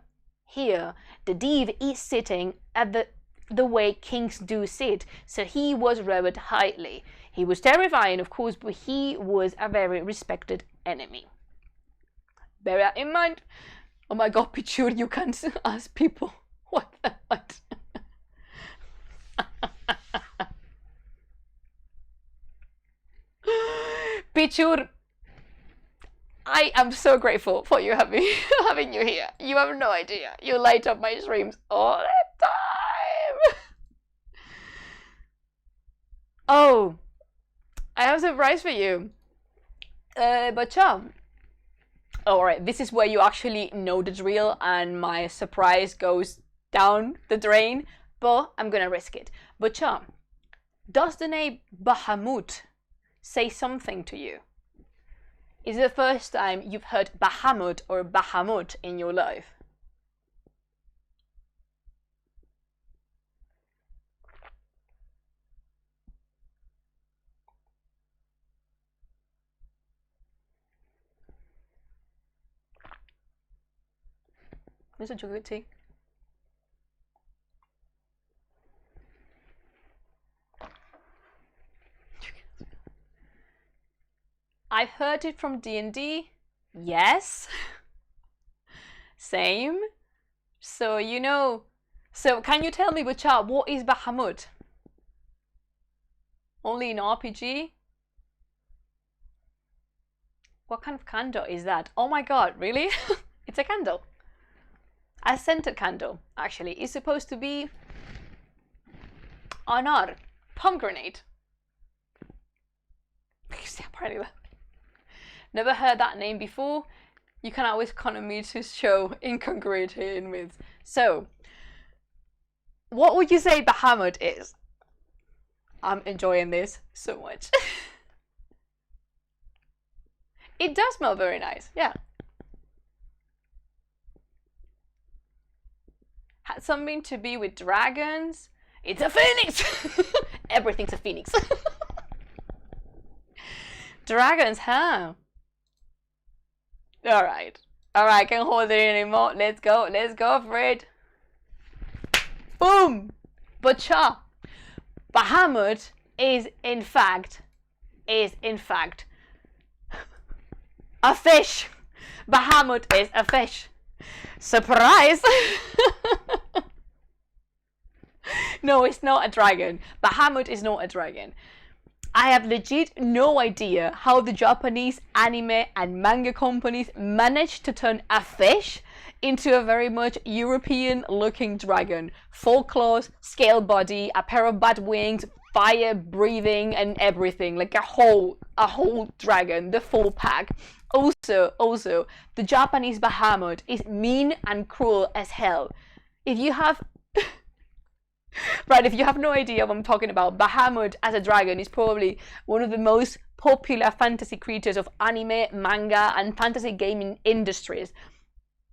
the div is sitting at the way kings do sit. So he was revered highly. He was terrifying, of course, but he was a very respected enemy. Bear that in mind. Oh my god, Pichur, you can't ask people what the what. Pichur, I am so grateful for you having you here. You have no idea. You light up my streams all the time. Oh, I have a surprise for you. Bacham. Alright, this is where you actually know the drill and my surprise goes down the drain, but I'm gonna risk it. Bacham, does the name Bahamut say something to you? Is it the first time you've heard Bahamut or Bahamut in your life? Mr. Chocolate tea. I've heard it from D&D. Yes. Same. So you know. So can you tell me, Bachar, what is Bahamut? Only in RPG? What kind of candle is that? Oh my god, really? It's a candle. A scented candle, actually. It's supposed to be anar, pomegranate. Apparently, never heard that name before. You can always count me to show incongruity in with. So, what would you say Bahamut is? I'm enjoying this so much. It does smell very nice, yeah. Had something to be with dragons. It's a phoenix! Everything's a phoenix. Dragons, huh? Alright. Alright, can't hold it anymore. Let's go for it. Boom! Butcha! Bahamut is in fact a fish. Bahamut is a fish. Surprise! No, it's not a dragon. Bahamut is not a dragon. I have legit no idea how the Japanese anime and manga companies managed to turn a fish into a very much European looking dragon. 4 claws, scale body, a pair of bat wings, fire breathing and everything. Like a whole dragon, the full pack. Also, the Japanese Bahamut is mean and cruel as hell. If you have if you have no idea what I'm talking about, Bahamut as a dragon is probably one of the most popular fantasy creatures of anime, manga, and fantasy gaming industries.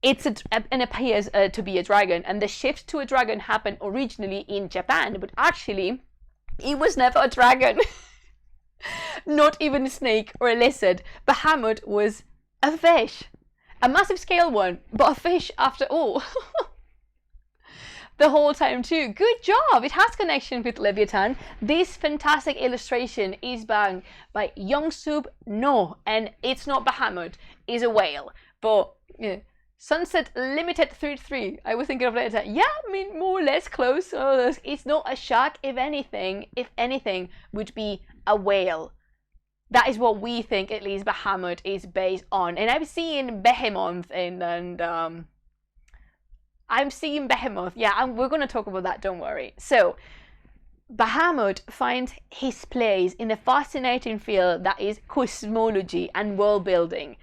And appears to be a dragon, and the shift to a dragon happened originally in Japan, but actually, it was never a dragon. Not even a snake or a lizard. Bahamut was a fish. A massive scale one, but a fish after all. The whole time too. Good job! It has connection with Leviathan. This fantastic illustration is by Yongsub No, and it's not Bahamut, it's a whale. But yeah. Sunset Limited 33. I was thinking of later. Yeah, I mean more or less close. It's not a shark. If anything, would be a whale. That is what we think, at least Bahamut is based on. And I've seen Behemoth and I'm seeing Behemoth. Yeah, we're going to talk about that, don't worry. So, Bahamut finds his place in the fascinating field that is cosmology and world building.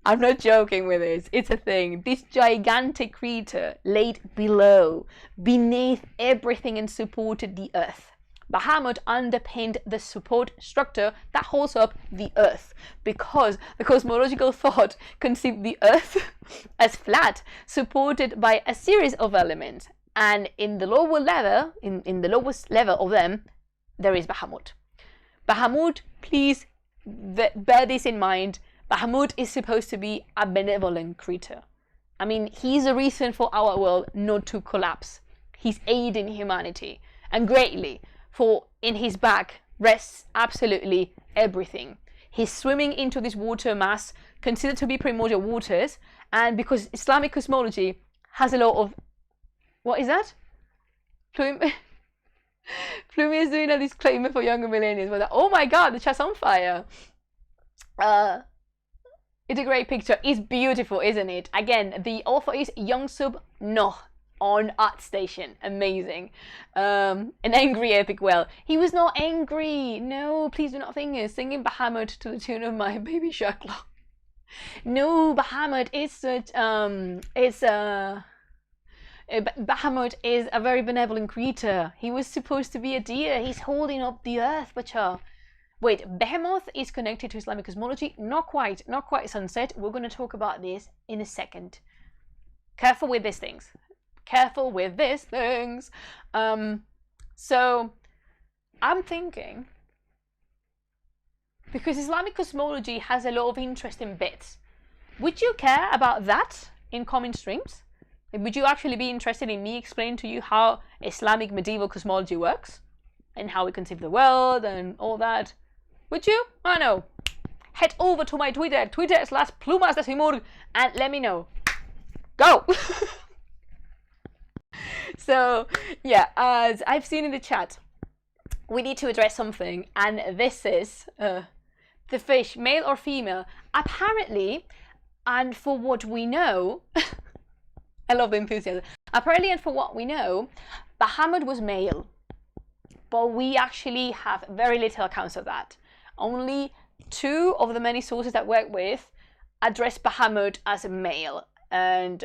I'm not joking with this, it's a thing. This gigantic creature laid beneath everything and supported the earth. Bahamut underpinned the support structure that holds up the earth, because the cosmological thought conceived the earth as flat, supported by a series of elements, and in the lower level, in the lowest level of them, there is Bahamut. Bahamut, please bear this in mind, Bahamut is supposed to be a benevolent creature. I mean, he's a reason for our world not to collapse. He's aiding humanity, and greatly, for in his back rests absolutely everything. He's swimming into this water mass, considered to be primordial waters, and because Islamic cosmology has a lot of... What is that? Plumi is doing a disclaimer for younger millennials. But oh my god, the chat's on fire. It's a great picture. It's beautiful, isn't it? Again, the author is Yongsub No on ArtStation. Amazing. An angry epic whale. He was not angry. No, please do not think he's singing Bahamut to the tune of My Baby Shark Law. No, Bahamut is such Bahamut is a very benevolent creature. He was supposed to be a deer. He's holding up the earth, Bacha. Wait, Behemoth is connected to Islamic cosmology? Not quite Sunset. We're going to talk about this in a second. Careful with these things. So, I'm thinking, because Islamic cosmology has a lot of interesting bits, would you care about that in coming streams? Would you actually be interested in me explaining to you how Islamic medieval cosmology works? And how we conceive the world and all that? Would you? I know. Head over to my Twitter, Twitter/Plumas de Simurgh, and let me know. Go! So, yeah, as I've seen in the chat, we need to address something, and this is the fish, male or female. Apparently, and for what we know, I love the enthusiasm. Apparently, and for what we know, Bahamut was male, but we actually have very little accounts of that. Only 2 of the many sources that work with address Bahamut as a male, and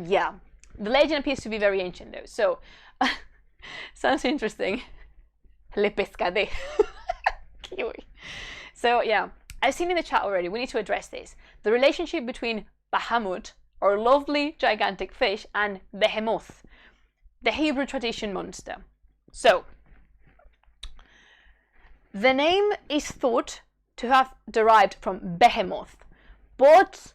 yeah. The legend appears to be very ancient though, so sounds interesting. Le pescadé. Kiwi. So yeah, I've seen in the chat already, we need to address this. The relationship between Bahamut, or lovely gigantic fish, and Behemoth, the Hebrew tradition monster. So, the name is thought to have derived from Behemoth, but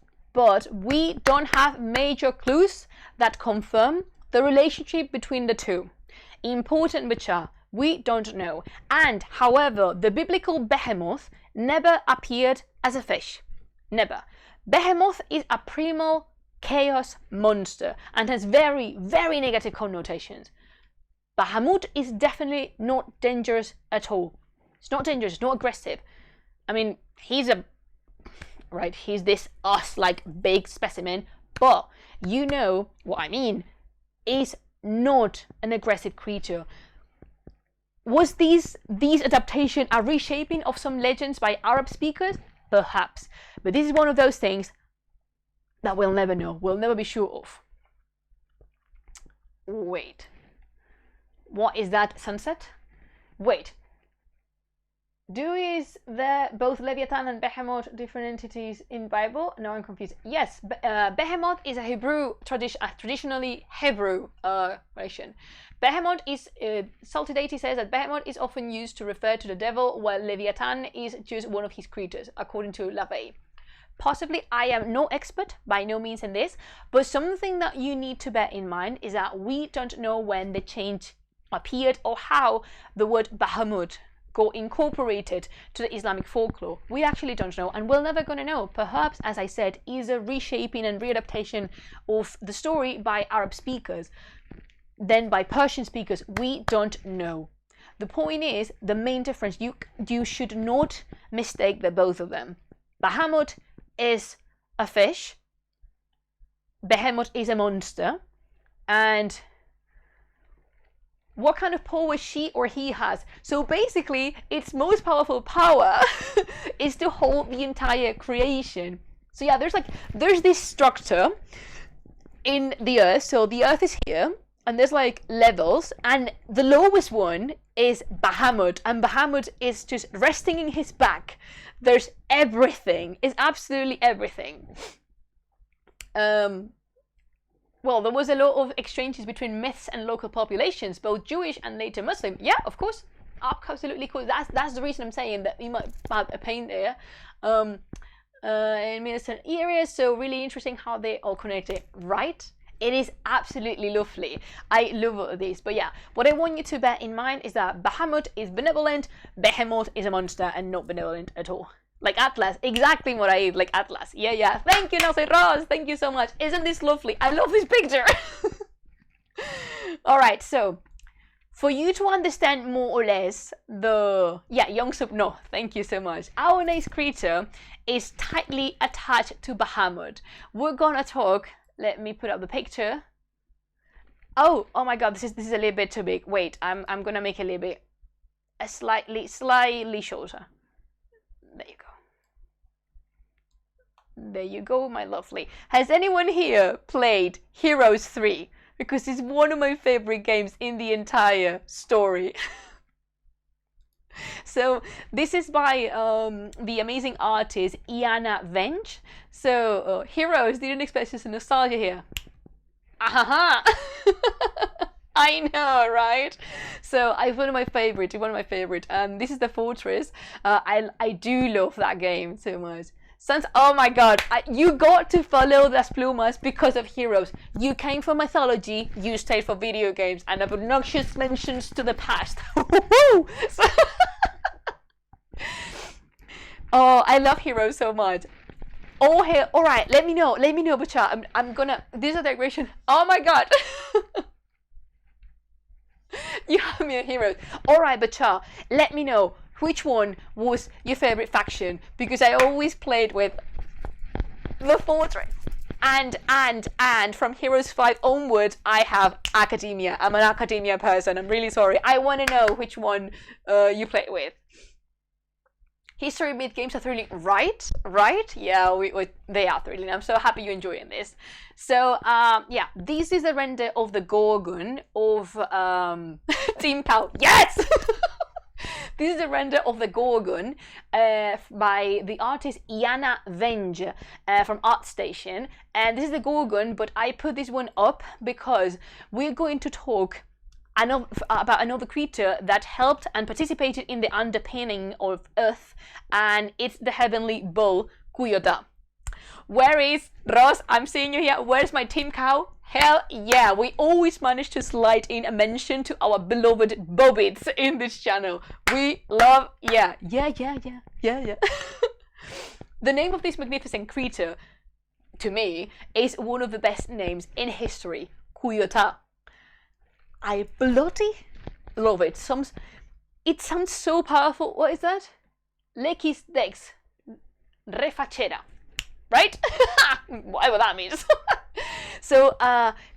we don't have major clues that confirm the relationship between the two. Important Bachar, we don't know. And however, the biblical Behemoth never appeared as a fish. Never. Behemoth is a primal chaos monster and has very, very negative connotations. Bahamut is definitely not dangerous at all. It's not dangerous, it's not aggressive. I mean, he's this us-like big specimen, but you know what I mean, is not an aggressive creature. Was these adaptation a reshaping of some legends by Arab speakers? Perhaps. But this is one of those things that we'll never know, we'll never be sure of. Wait. What is that, sunset? Wait. Is there both Leviathan and Behemoth different entities in Bible? No, I'm confused. Yes, Behemoth is a traditionally Hebrew relation. Behemoth is, Salty Deity says that Behemoth is often used to refer to the devil, while Leviathan is just one of his creatures, according to LaVey. Possibly, I am no expert, by no means in this, but something that you need to bear in mind is that we don't know when the change appeared or how the word Bahamut got incorporated to the Islamic folklore. We actually don't know, and we're never going to know. Perhaps, as I said, is a reshaping and readaptation of the story by Arab speakers, then by Persian speakers. We don't know. The point is, the main difference, you should not mistake the both of them. Bahamut is a fish, Behemoth is a monster, and what kind of power she or he has. So basically, its most powerful power is to hold the entire creation. So yeah, there's this structure in the earth. So the earth is here, and there's like levels, and the lowest one is Bahamut, and Bahamut is just resting in his back. There's everything. It's absolutely everything. Well, there was a lot of exchanges between myths and local populations, both Jewish and later Muslim. Yeah, of course, absolutely cool. That's the reason I'm saying that you might have a pain there in certain areas. So really interesting how they all connected, right? It is absolutely lovely. I love all of this. But yeah, what I want you to bear in mind is that Bahamut is benevolent, Behemoth is a monster and not benevolent at all. Like Atlas, exactly what I like Atlas. Yeah. Thank you, Nasser Ross. Thank you so much. Isn't this lovely? I love this picture. All right, so for you to understand more or less Young Sub, no, thank you so much. Our next creature is tightly attached to Bahamut. We're gonna talk. Let me put up the picture. Oh my God, this is a little bit too big. Wait, I'm gonna make it a little bit, slightly shorter. There you go. There you go, my lovely. Has anyone here played Heroes 3? Because it's one of my favorite games in the entire story. So this is by the amazing artist Iana Venge. So Heroes, didn't expect some nostalgia here. Ahaha. I know, right? So it's one of my favorites. This is the fortress. I do love that game so much. Oh my God, you got to follow Las Plumas because of Heroes. You came for mythology, you stayed for video games, and obnoxious mentions to the past. Oh, I love Heroes so much. Oh, hey, all right, let me know, Bachar. I'm gonna, this is a digression. Oh my God. You have me a Heroes. All right, Bachar, let me know which one was your favorite faction, because I always played with the Fortress. And from Heroes 5 onwards, I have Academia. I'm an Academia person. I'm really sorry. I want to know which one you play with. History myth games are thrilling, right? Yeah, they are thrilling. I'm so happy you're enjoying this. So, yeah, this is a render of the Gorgon of Team Pal. Yes! This is a render of the Gorgon by the artist Iana Venge from ArtStation. And this is the Gorgon, but I put this one up because we're going to talk about another creature that helped and participated in the underpinning of Earth, and it's the heavenly bull, Cuyota. Where is Ross? I'm seeing you here. Where's my team cow? Hell yeah, we always manage to slide in a mention to our beloved Bobbits in this channel. We love, yeah. The name of this magnificent creature, to me, is one of the best names in history, Cuyota. I bloody love it. It sounds so powerful. What is that? Lequis Dex Refachera. Right? Whatever that means. So,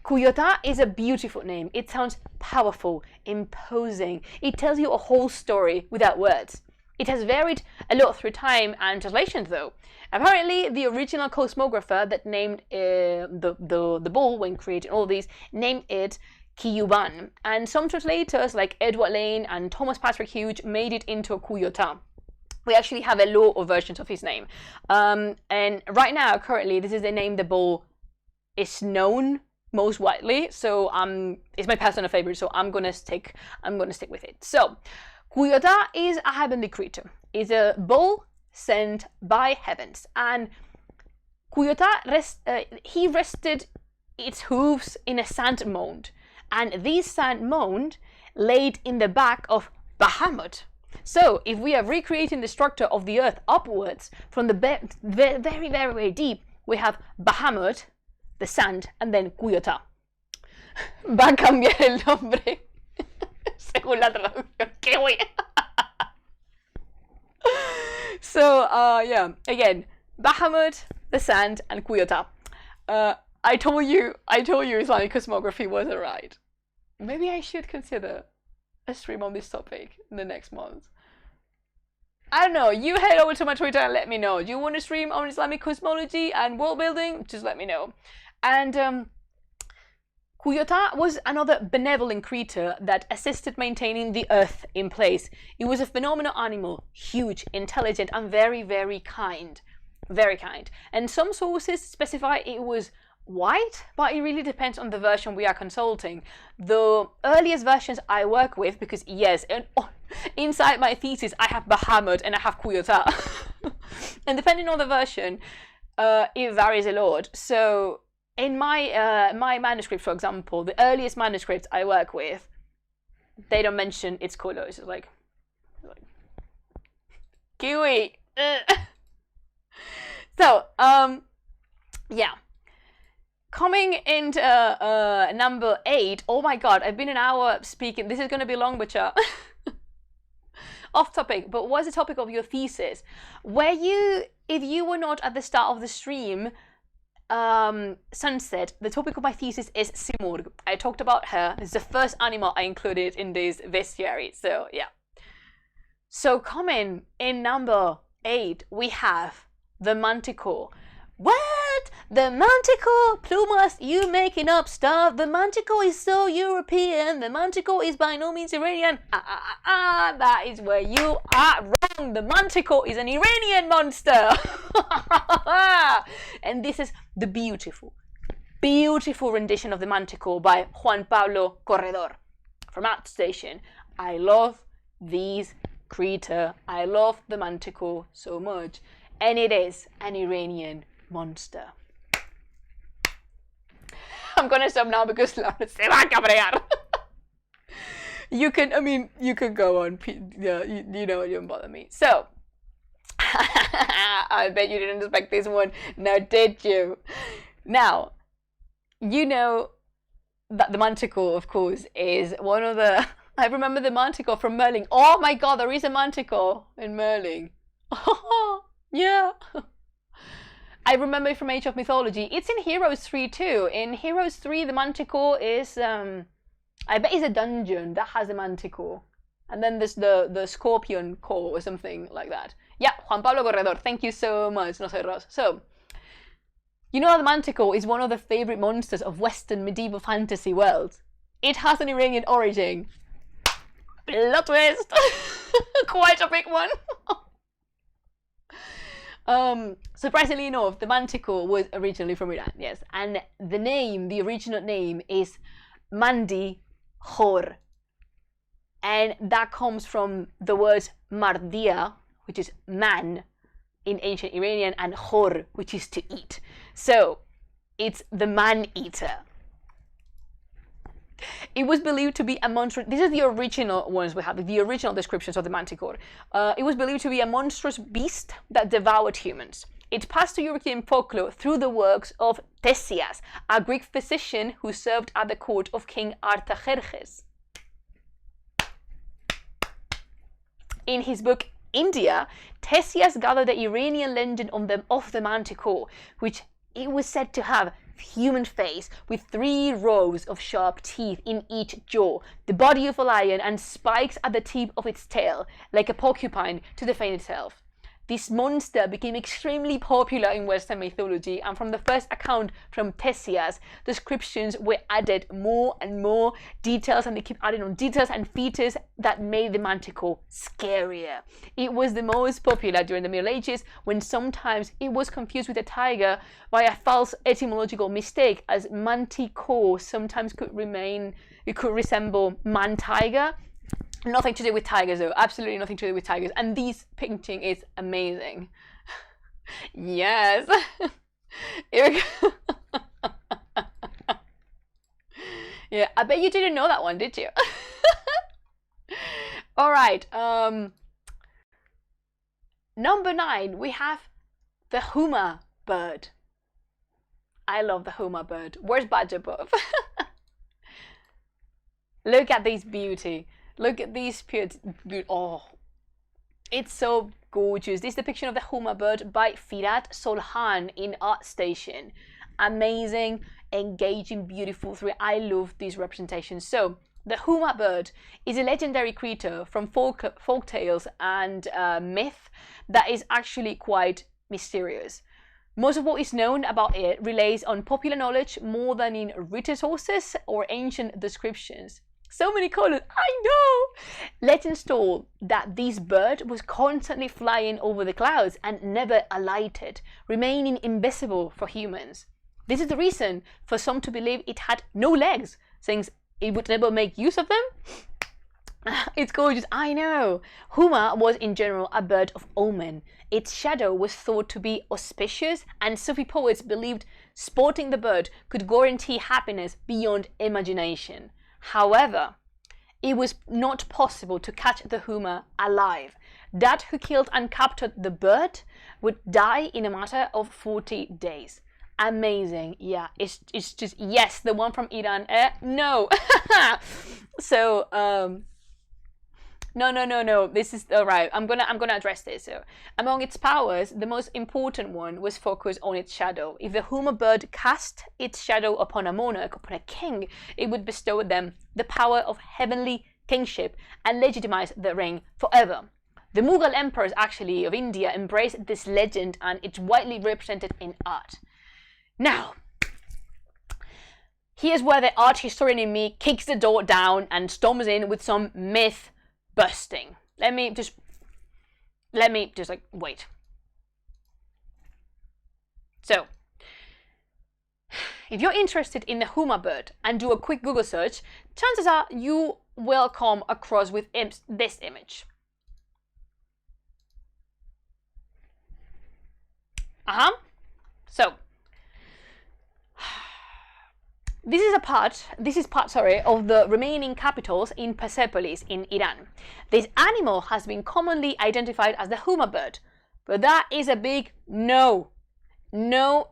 Cuyota is a beautiful name. It sounds powerful, imposing. It tells you a whole story without words. It has varied a lot through time and translations, though. Apparently, the original cosmographer that named the bull when creating all these named it Kiyuban, and some translators like Edward Lane and Thomas Patrick Hughes made it into a Cuyota. We actually have a lot of versions of his name, and right now, currently, this is the name the bull is known most widely. So it's my personal favorite. So I'm gonna stick with it. So Cuyota is a heavenly creature. It's a bull sent by heavens, and Cuyota he rested its hooves in a sand mound. And this sand mound laid in the back of Bahamut. So if we are recreating the structure of the earth upwards from the very, very, very deep, we have Bahamut, the sand, and then Cuyota. Va a cambiar el nombre según la traducción. ¡Qué güey! So, yeah, again, Bahamut, the sand, and Cuyota. I told you Islamic cosmography wasn't right. Maybe I should consider a stream on this topic in the next month. I don't know. You head over to my Twitter and let me know. Do you want to stream on Islamic cosmology and world building? Just let me know. And Cuyota was another benevolent creature that assisted maintaining the earth in place. It was a phenomenal animal, huge, intelligent, and very, very kind. Very kind. And some sources specify it was white, but it really depends on the version we are consulting. The earliest versions I work with, because yes, inside my thesis I have Bahamut and I have Cuyota. And depending on the version, it varies a lot. So in my my manuscript, for example, the earliest manuscripts I work with, they don't mention its colors. It's like kiwi. So yeah. Coming into number 8, oh my god, I've been an hour speaking. This is going to be long, but off topic. But what's the topic of your thesis? If you were not at the start of the stream, Sunset, the topic of my thesis is Simurgh. I talked about her. It's the first animal I included in this bestiary. So yeah. So coming in number 8, we have the manticore. What? The manticore? Plumas, you making up stuff. The manticore is so European. The manticore is by no means Iranian. That is where you are wrong. The manticore is an Iranian monster. And this is the beautiful, beautiful rendition of the manticore by Juan Pablo Corredor from ArtStation. I love these creature. I love the manticore so much. And it is an Iranian monster. I'm gonna stop now because Laura se va a cabrear. You can go on. Yeah, you know, it didn't bother me. So, I bet you didn't expect this one. Now, did you? Now, you know that the manticore, of course, is one of the... I remember the manticore from Merlin. Oh my god, there is a manticore in Merlin. Yeah. I remember it from Age of Mythology. It's in Heroes 3 too. In Heroes 3, the manticore is... I bet it's a dungeon that has a manticore. And then there's the scorpion core or something like that. Yeah, Juan Pablo Corredor, thank you so much. No soy Ross. So, you know the manticore is one of the favorite monsters of Western medieval fantasy worlds. It has an Iranian origin. Plot twist! Quite a big one. Surprisingly enough, the manticore was originally from Iran, yes, and the original name is Mandi Khor, and that comes from the words mardia, which is man in ancient Iranian, and khor, which is to eat. So it's the man-eater. It was believed to be a monstrous. This is the original ones we have, the original descriptions of the manticore. It was believed to be a monstrous beast that devoured humans. It passed to European folklore through the works of Theseus, a Greek physician who served at the court of King Artaxerxes. In his book India, Theseus gathered the Iranian legend of the manticore, which it was said to have human face with 3 rows of sharp teeth in each jaw, the body of a lion, and spikes at the tip of its tail, like a porcupine, to defend itself. This monster became extremely popular in Western mythology, and from the first account from Theseus, descriptions were added more and more details, and they keep adding on details and features that made the manticore scarier. It was the most popular during the Middle Ages, when sometimes it was confused with a tiger by a false etymological mistake, as manticore sometimes could resemble man-tiger. Nothing to do with tigers though, absolutely nothing to do with tigers. And this painting is amazing. Yes. Here we go. Yeah, I bet you didn't know that one, did you? All right. Number 9, we have the huma bird. I love the huma bird. Where's Badger Buff? Look at this beauty. Look at these oh, it's so gorgeous. This depiction of the huma bird by Firat Solhan in ArtStation. Amazing, engaging, beautiful. I love these representations. So, the huma bird is a legendary creature from folk tales and myth that is actually quite mysterious. Most of what is known about it relies on popular knowledge more than in written sources or ancient descriptions. So many colors, I know! Legends told that this bird was constantly flying over the clouds and never alighted, remaining invisible for humans. This is the reason for some to believe it had no legs, since it would never make use of them. It's gorgeous, I know! Huma was in general a bird of omen. Its shadow was thought to be auspicious, and Sufi poets believed spotting the bird could guarantee happiness beyond imagination. However, it was not possible to catch the huma alive. That who killed and captured the bird would die in a matter of 40 days. Amazing. Yeah, it's just, yes, the one from Iran. No. So, no. This is all right. I'm gonna address this. So, among its powers, the most important one was focused on its shadow. If the huma bird cast its shadow upon a monarch, upon a king, it would bestow them the power of heavenly kingship and legitimize the reign forever. The Mughal emperors, actually, of India embraced this legend, and it's widely represented in art. Now, here's where the art historian in me kicks the door down and storms in with some myth busting. Let me just like wait. So, if you're interested in the huma bird and do a quick Google search, chances are you will come across with this image. So, this is part of the remaining capitals in Persepolis in Iran. This animal has been commonly identified as the huma bird, but that is a big no. No.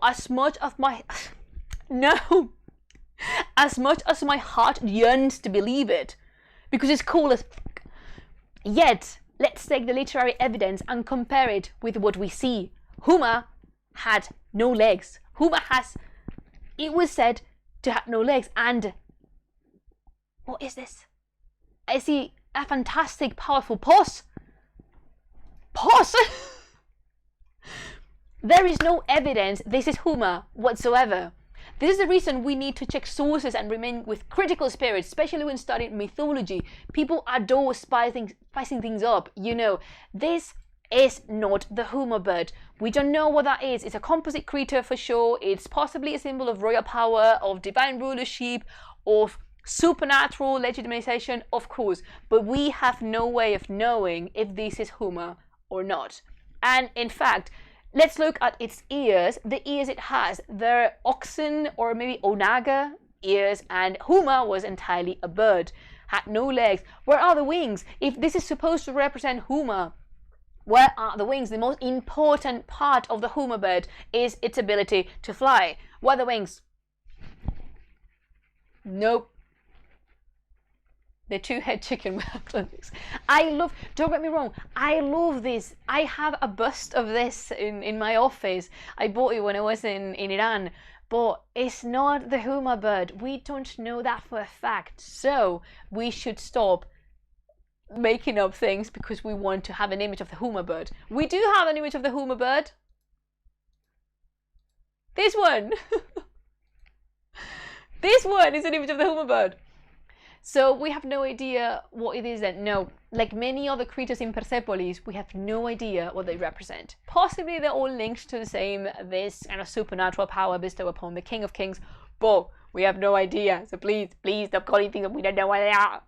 As much as my heart yearns to believe it, because it's cool as fuck. Yet, let's take the literary evidence and compare it with what we see. Huma had no legs. It was said to have no legs, and what is this? I see a fantastic, powerful pause. There is no evidence this is huma whatsoever. This is the reason we need to check sources and remain with critical spirit, especially when studying mythology. People adore spicing things up, you know. This is not the hummingbird. We don't know what that is. It's a composite creature for sure. It's possibly a symbol of royal power, of divine rulership, of supernatural legitimization, of course, but we have no way of knowing if this is Huma or not. And in fact, let's look at its ears. The ears it has, they're oxen or maybe onaga ears, and Huma was entirely a bird, had no legs. Where are the wings? If this is supposed to represent Huma, where are the wings? The most important part of the hummingbird is its ability to fly. Where are the wings? Nope. The two-head chicken without legs. Don't get me wrong, I love this. I have a bust of this in my office. I bought it when I was in Iran, but it's not the hummingbird. We don't know that for a fact. So we should stop making up things because we want to have an image of the hummingbird. We do have an image of the hummingbird. This one. This one is an image of the hummingbird. So we have no idea what it is then. No, like many other creatures in Persepolis, we have no idea what they represent. Possibly they're all linked to the same, this kind of supernatural power bestowed upon the King of Kings, but we have no idea. So please stop calling things that we don't know what they are.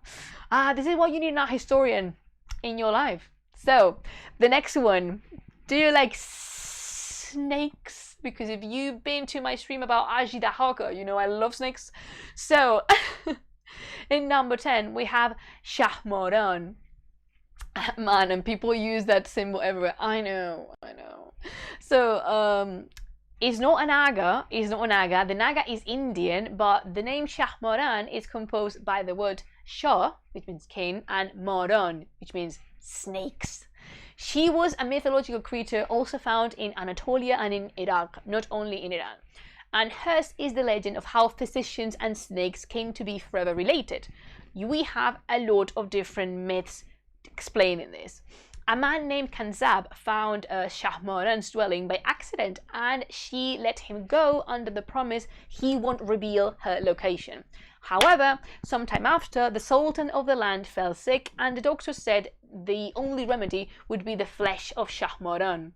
This is why you need an art historian in your life. So the next one, do you like snakes? Because if you've been to my stream about Ajida Haka, you know I love snakes. So in number 10, we have Shahmoran. Man, and people use that symbol everywhere. I know. So, it's not an naga. The naga is Indian, but the name Shahmoran is composed by the word Shah, which means king, and Moran, which means snakes. She was a mythological creature also found in Anatolia and in Iraq, not only in Iran. And hers is the legend of how physicians and snakes came to be forever related. We have a lot of different myths explaining this. A man named Kanzab found Shahmoran's dwelling by accident, and she let him go under the promise he won't reveal her location. However, sometime after, the Sultan of the land fell sick, and the doctor said the only remedy would be the flesh of Shahmoran.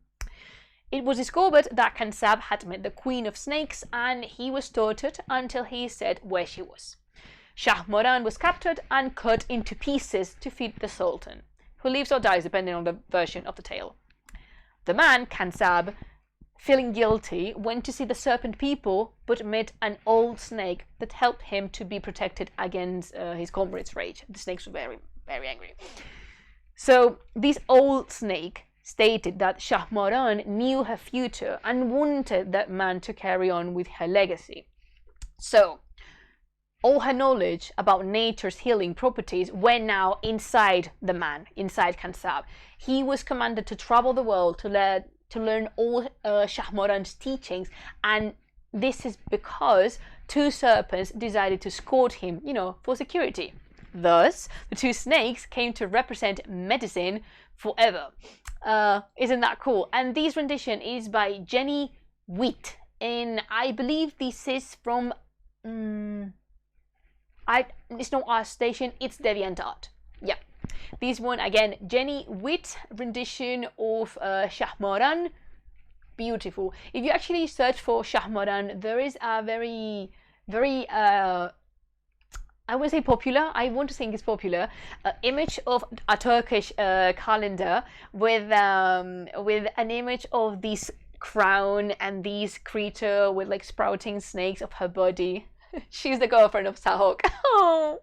It was discovered that Kanzab had met the Queen of Snakes, and he was tortured until he said where she was. Shahmoran was captured and cut into pieces to feed the Sultan, who lives or dies depending on the version of the tale. The man, Kanzab, feeling guilty, went to see the serpent people, but met an old snake that helped him to be protected against his comrade's rage. The snakes were very, very angry. So this old snake stated that Shahmoran knew her future and wanted that man to carry on with her legacy. So all her knowledge about nature's healing properties went now inside the man, inside Kanzab. He was commanded to travel the world to learn all Shahmoran's teachings, and this is because two serpents decided to escort him, for security. Thus, the two snakes came to represent medicine forever. Isn't that cool? And this rendition is by Jenny Wheat, and I believe this is from it's not our station, it's DeviantArt. Yeah, this one again, Jenny Wheat rendition of Shahmoran. Beautiful. If you actually search for Shahmoran, there is a very I would say popular, I want to think it's popular, image of a Turkish calendar with an image of this crown and this creature with like sprouting snakes of her body. She's the girlfriend of Sahok. Oh,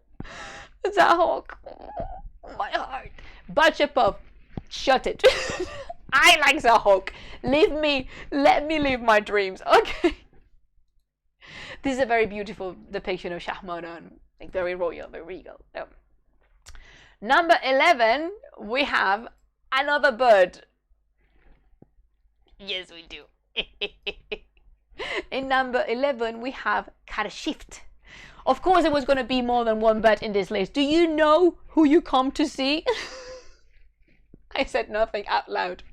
Sahok. Oh, my heart. Bachapov, shut it. I like Sahok. Let me live my dreams. Okay. This is a very beautiful depiction of Shahmoran. Like very royal, very regal. Oh. Number 11, we have another bird. Yes, we do. In number 11, we have Karshift. Of course, there was going to be more than one bird in this list. Do you know who you come to see? I said nothing out loud.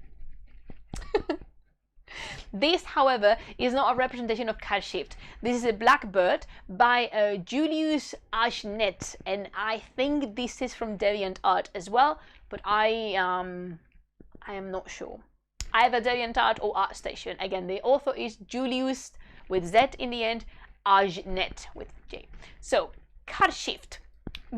This, however, is not a representation of Karshift. This is a black bird by Julius Ashnet, and I think this is from DeviantArt as well, but I am not sure. Either DeviantArt or ArtStation. Again, the author is Julius with Z in the end, Ashnet with J. So, Karshift,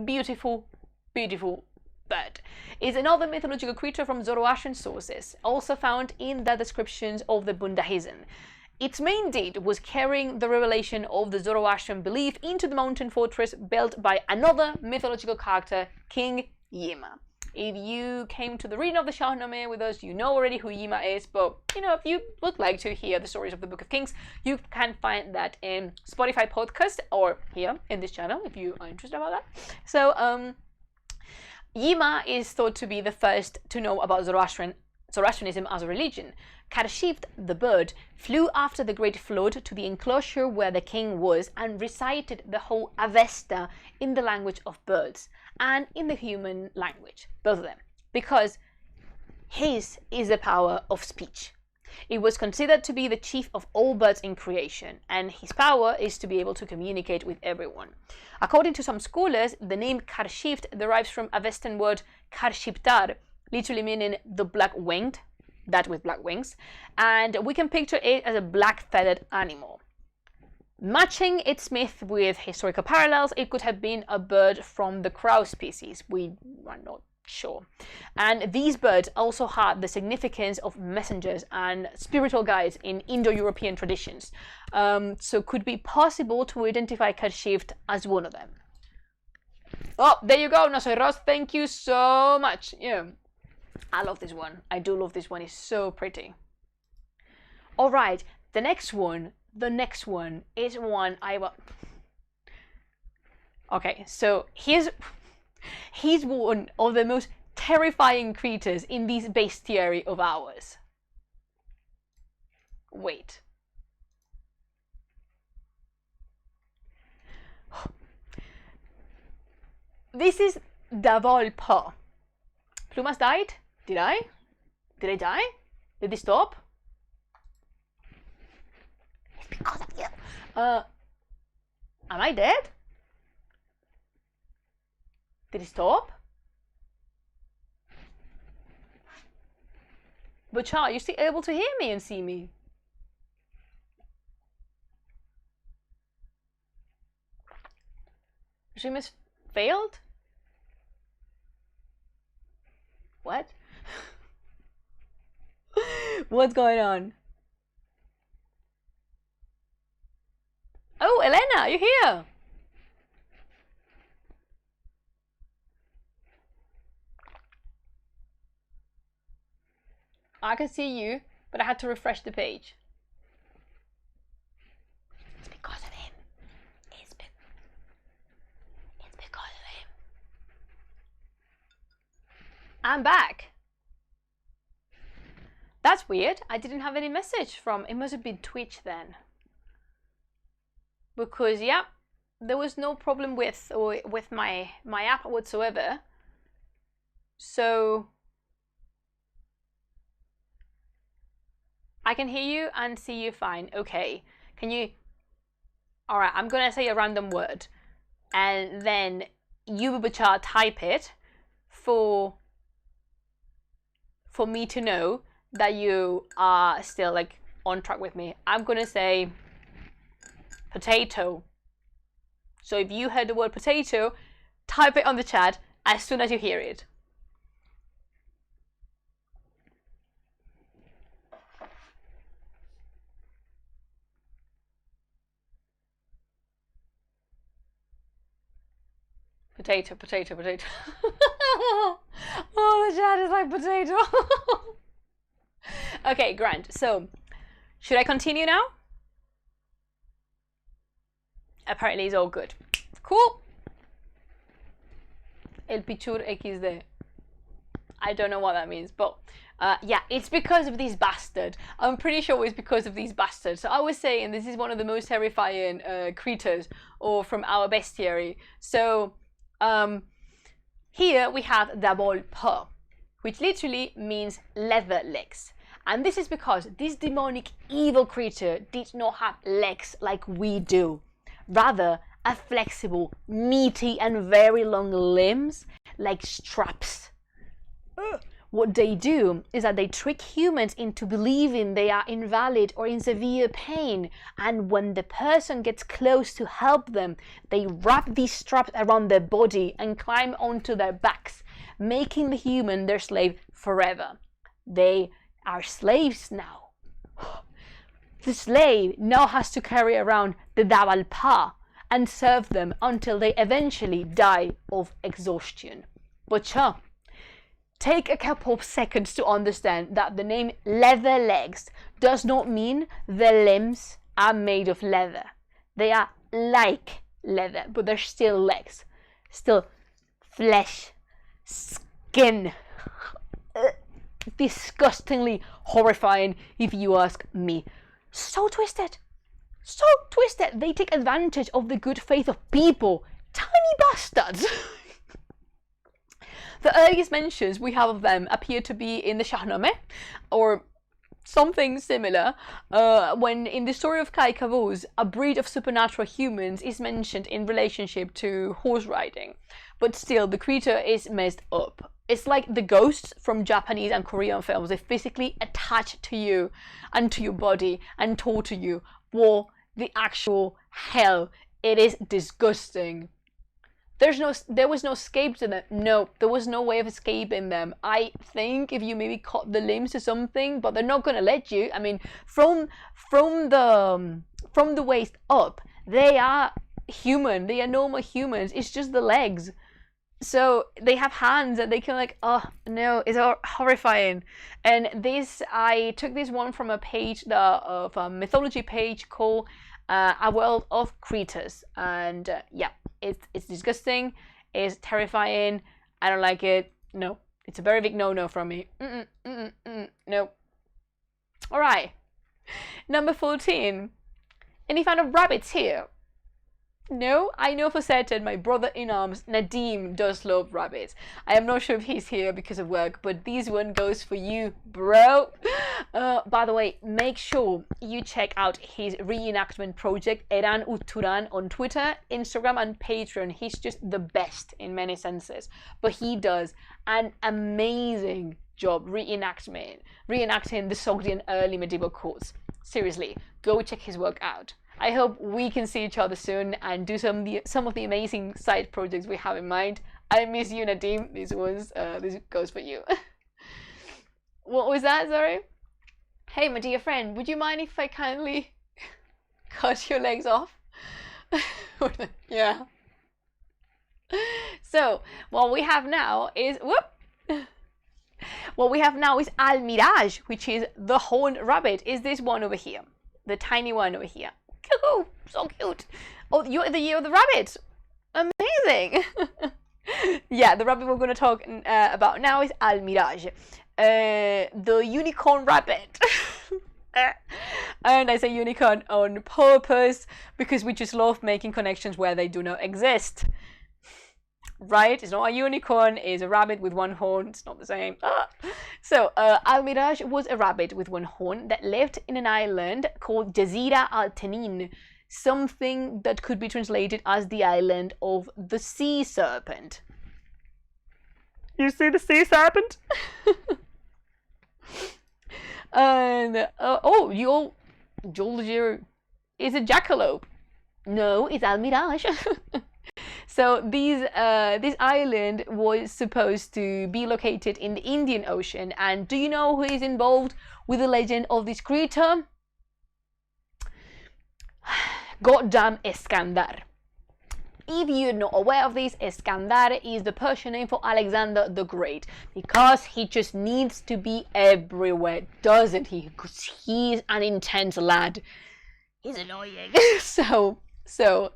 beautiful, beautiful bird, is another mythological creature from Zoroastrian sources, also found in the descriptions of the Bundahisan. Its main deed was carrying the revelation of the Zoroastrian belief into the mountain fortress built by another mythological character, King Yima. If you came to the reading of the Shahnameh with us, you know already who Yima is, but you know, if you would like to hear the stories of the Book of Kings, you can find that in Spotify podcast or here in this channel if you are interested about that. So Yima is thought to be the first to know about Zoroastrianism as a religion. Karshift, the bird, flew after the great flood to the enclosure where the king was and recited the whole Avesta in the language of birds and in the human language, both of them, because his is the power of speech. It was considered to be the chief of all birds in creation, and his power is to be able to communicate with everyone. According to some scholars, the name Karshift derives from a Western word Karshiptar, literally meaning the black-winged, that with black wings, and we can picture it as a black-feathered animal. Matching its myth with historical parallels, it could have been a bird from the crow species. We are not sure. And these birds also had the significance of messengers and spiritual guides in Indo-European traditions. So could be possible to identify Karshift as one of them. Oh, there you go, No Soy Ross. Thank you so much. Yeah, I love this one. I do love this one. It's so pretty. All right, the next one is one I will. Okay, so he's one of the most terrifying creatures in this bestiary of ours. Wait. This is Davolpa. Plumas died? Did I? Did I die? Did they stop? It's because of you. Am I dead? Did it stop? But Char, you're still able to hear me and see me. Stream has failed? What? What's going on? Oh, Elena, you're here. I can see you, but I had to refresh the page. It's because of him. It's because of him. I'm back. That's weird. I didn't have any message from. It must have been Twitch then. Because yeah, there was no problem with my app whatsoever. So I can hear you and see you fine. Okay. Can you? All right. I'm gonna say a random word, and then you, Bachar, type it for me to know that you are still like on track with me. I'm gonna say potato. So if you heard the word potato, type it on the chat as soon as you hear it. Potato, potato, potato. Oh, the chat is like potato. Okay, grand. So, should I continue now? Apparently it's all good. Cool. El Pichur XD. I don't know what that means, but yeah, it's because of these bastards. I'm pretty sure it's because of these bastards. So I was saying this is one of the most terrifying creatures or from our bestiary. So here we have Dabol Pa, which literally means leather legs. And this is because this demonic evil creature did not have legs like we do. Rather, a flexible, meaty and very long limbs like straps. What they do is that they trick humans into believing they are invalid or in severe pain, and when the person gets close to help them, they wrap these straps around their body and climb onto their backs, making the human their slave forever. They are slaves now. The slave now has to carry around the Davalpa and serve them until they eventually die of exhaustion. But take a couple of seconds to understand that the name leather legs does not mean the limbs are made of leather. They are like leather, but they're still legs. Still flesh, skin. Disgustingly horrifying if you ask me. So twisted. So twisted. They take advantage of the good faith of people. Tiny bastards. The earliest mentions we have of them appear to be in the Shahnameh or something similar, when in the story of Kai Kavuz, a breed of supernatural humans is mentioned in relationship to horse riding. But still, the creature is messed up. It's like the ghosts from Japanese and Korean films. They physically attach to you and to your body and torture you. What the actual hell? It is disgusting. There was no escape to them. No, there was no way of escaping them. I think if you maybe cut the limbs or something, but they're not gonna let you. I mean, from the waist up, they are human. They are normal humans. It's just the legs. So they have hands and they can like, oh no, it's horrifying. And this, I took this one from a page, of a mythology page called A World of Creatures, and yeah. It's disgusting, it's terrifying, I don't like it, no. It's a very big no-no from me. No. Alright, number 14. Any fan of rabbits here? No, I know for certain my brother-in-arms, Nadim, does love rabbits. I am not sure if he's here because of work, but this one goes for you, bro. By the way, make sure you check out his reenactment project, Eran Uturan, on Twitter, Instagram, and Patreon. He's just the best in many senses. But he does an amazing job reenacting the Sogdian early medieval courts. Seriously, go check his work out. I hope we can see each other soon and do some of the amazing side projects we have in mind. I miss you, Nadim. This goes for you. What was that? Sorry. Hey, my dear friend, would you mind if I kindly cut your legs off? Yeah. So what we have now is Al Mirage, which is the horned rabbit. Is this one over here, the tiny one over here? Oh, so cute. Oh, you're the year of the rabbit. Amazing. Yeah, the rabbit we're going to talk about now is Al Mirage, the unicorn rabbit. And I say unicorn on purpose because we just love making connections where they do not exist. Right? It's not a unicorn, it's a rabbit with one horn. It's not the same. So, Al Mirage was a rabbit with one horn that lived in an island called Jazira al Tanin, something that could be translated as the island of the sea serpent. You see the sea serpent? And Jolger is a jackalope. No, it's Al Mirage. So this island was supposed to be located in the Indian Ocean, and do you know who is involved with the legend of this creature? Goddamn Iskandar. If you're not aware of this, Iskandar is the Persian name for Alexander the Great, because he just needs to be everywhere, doesn't he? Because he's an intense lad. He's annoying. So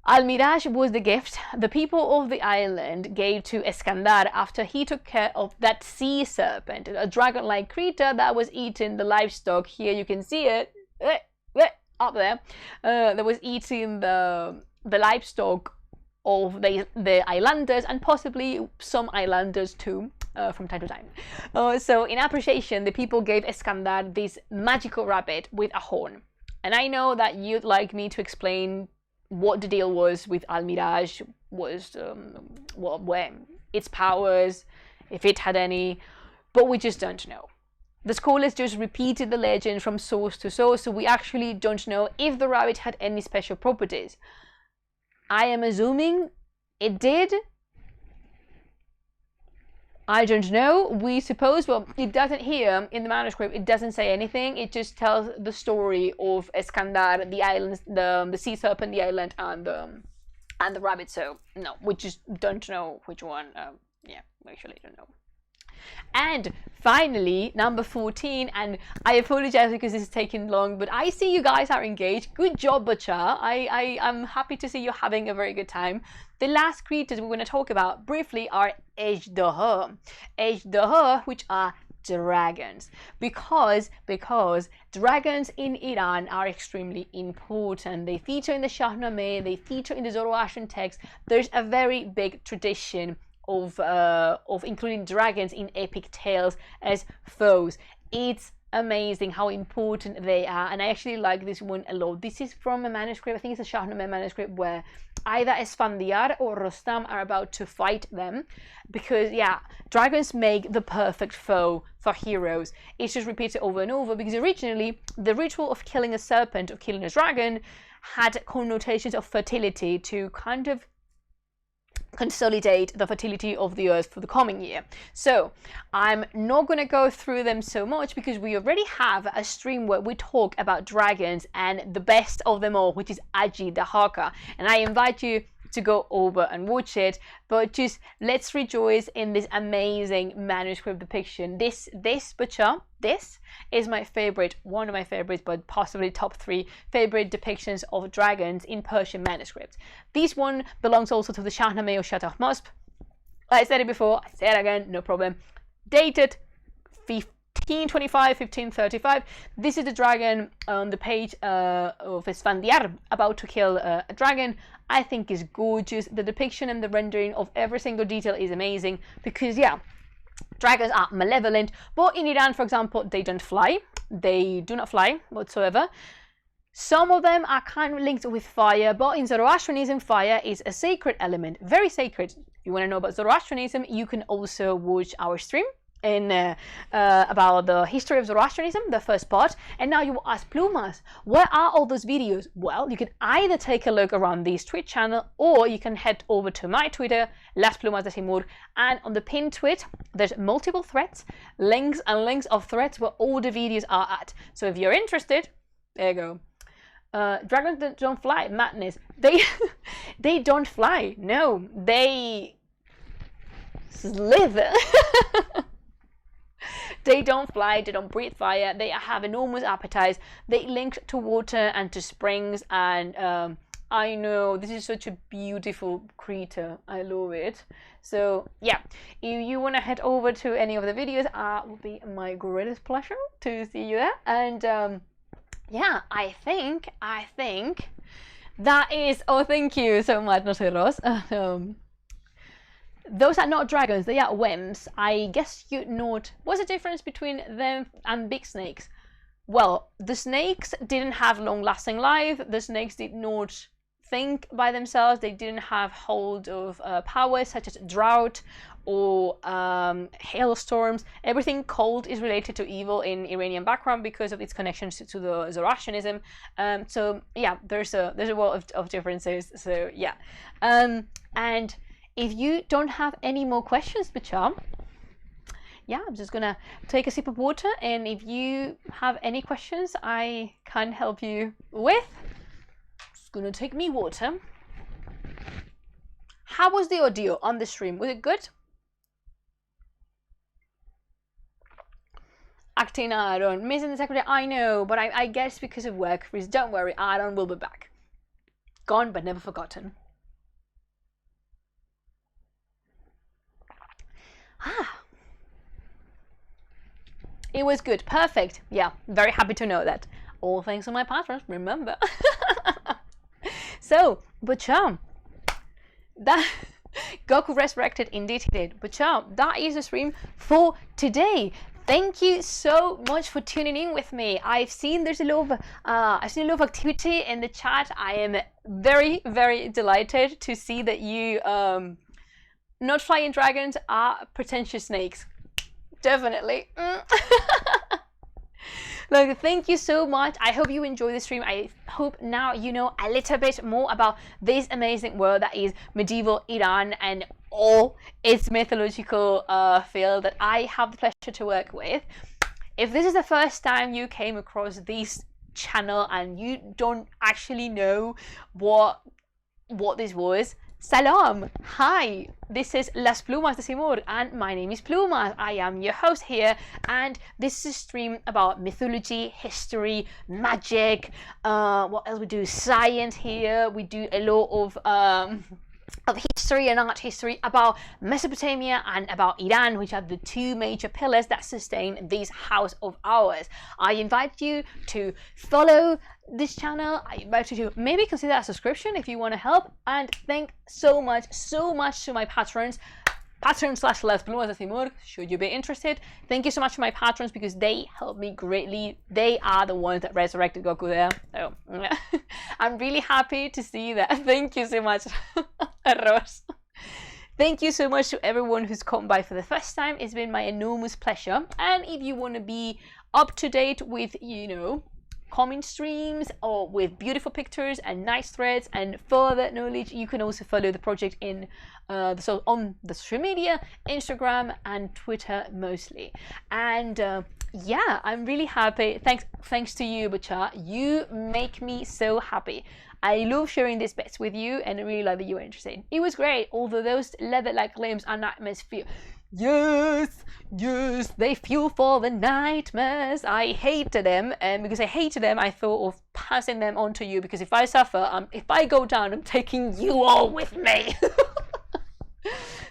Al Mirage was the gift the people of the island gave to Iskandar after he took care of that sea serpent, a dragon-like creature that was eating the livestock. Here you can see it up there. That was eating the livestock of the islanders, and possibly some islanders too. from time to time. So in appreciation, the people gave Iskandar this magical rabbit with a horn. And I know that you'd like me to explain what the deal was with Al-Miraj, was when its powers, if it had any, but we just don't know. The scholars just repeated the legend from source to source, so we actually don't know if the rabbit had any special properties. I am assuming it did. I don't know. We suppose, well, it doesn't here in the manuscript, it doesn't say anything. It just tells the story of Iskandar, the island, the sea serpent, the island, and the rabbit. So no, we just don't know which one. Yeah, we actually don't know. And finally, number 14, and I apologize because this is taking long, but I see you guys are engaged. Good job, Butcher. I'm happy to see you're having a very good time. The last creatures we're going to talk about briefly are Ejderha. Ejderha, which are dragons, because dragons in Iran are extremely important. They feature in the Shahnameh, they feature in the Zoroastrian text. There's a very big tradition of including dragons in epic tales as foes. It's amazing how important they are, and I actually like this one a lot. This is from a manuscript, I think it's a Shahnameh manuscript, where either Esfandiar or Rostam are about to fight them, because yeah, dragons make the perfect foe for heroes. It's just repeated over and over, because originally the ritual of killing a serpent or killing a dragon had connotations of fertility, to kind of consolidate the fertility of the earth for the coming year. So I'm not going to go through them so much, because we already have a stream where we talk about dragons and the best of them all, which is Aji the Haka, and I invite you to go over and watch it. But just let's rejoice in this amazing manuscript depiction. This Butcher, this is my favorite, one of my favorites, but possibly top 3 favorite depictions of dragons in Persian manuscripts. This one belongs also to the Shahnameh or Shatah Musp. I said it before, I say it again, no problem. Dated 1525, 1535. This is the dragon on the page of Esfandiar about to kill a dragon. I think is gorgeous. The depiction and the rendering of every single detail is amazing, because yeah, dragons are malevolent, but in Iran, for example, they don't fly. They do not fly whatsoever. Some of them are kind of linked with fire, but in Zoroastrianism, fire is a sacred element, very sacred. If you want to know about Zoroastrianism, you can also watch our stream in about the history of Zoroastrianism, the first part. And now you will ask, Plumas, where are all those videos? Well, you can either take a look around this Twitch channel, or you can head over to my Twitter, Las Plumas de Simurgh, and on the pinned tweet there's multiple threads, links and links of threads where all the videos are at. So if you're interested, there you go. Dragons don't fly, madness. They don't fly, no, they slither. They don't fly, they don't breathe fire, they have enormous appetites, they link to water and to springs, and I know, this is such a beautiful creature, I love it. So yeah, if you want to head over to any of the videos, it will be my greatest pleasure to see you there. And yeah, I think that is, oh, thank you so much, Nosotros. Those are not dragons, they are wymps. I guess you note, what's the difference between them and big snakes? Well, the snakes didn't have long-lasting life, the snakes did not think by themselves, they didn't have hold of powers such as drought or hailstorms. Everything cold is related to evil in Iranian background because of its connections to the Zoroastrianism. So yeah, there's a world of differences. So yeah, and if you don't have any more questions, Bachar, yeah, I'm just gonna take a sip of water, and if you have any questions I can help you with, just gonna take me water. How was the audio on the stream? Was it good? Acting Aaron, missing the secretary, I know, but I guess because of work, please don't worry, Aaron will be back. Gone but never forgotten. It was good, perfect. Yeah, very happy to know that. All thanks to my patrons, remember. So, but that Goku resurrected, indeed he did. But yeah, that is the stream for today. Thank you so much for tuning in with me. I've seen there's a lot of activity in the chat. I am very, very delighted to see that you not flying dragons are pretentious snakes. Definitely. Look, thank you so much. I hope you enjoy the stream. I hope now you know a little bit more about this amazing world that is medieval Iran and all its mythological field that I have the pleasure to work with. If this is the first time you came across this channel and you don't actually know what this was, Salam! Hi! This is Las Plumas de Simurgh and my name is Plumas. I am your host here and this is a stream about mythology, history, magic, what else we do? Science here. We do a lot of history and art history about Mesopotamia and about Iran, which are the two major pillars that sustain this house of ours. I invite you to follow this channel. I invite you to maybe consider a subscription if you want to help, and thank so much to my patrons. Patron/Las Plumas de Simurgh, should you be interested. Thank you so much to my patrons because they help me greatly. They are the ones that resurrected Goku there. So I'm really happy to see that. Thank you so much, Arroz. Thank you so much to everyone who's come by for the first time. It's been my enormous pleasure. And if you want to be up to date with, you know, coming streams or with beautiful pictures and nice threads and further knowledge, you can also follow the project in on the social media, Instagram and Twitter mostly. And yeah, I'm really happy. Thanks to you, Bacha. You make me so happy. I love sharing these bits with you and I really love that you were interested. It was great, although those leather-like limbs are nightmares feel. Yes, they fuel for the nightmares. I hated them, and because I hated them, I thought of passing them on to you, because if I suffer, if I go down, I'm taking you all with me.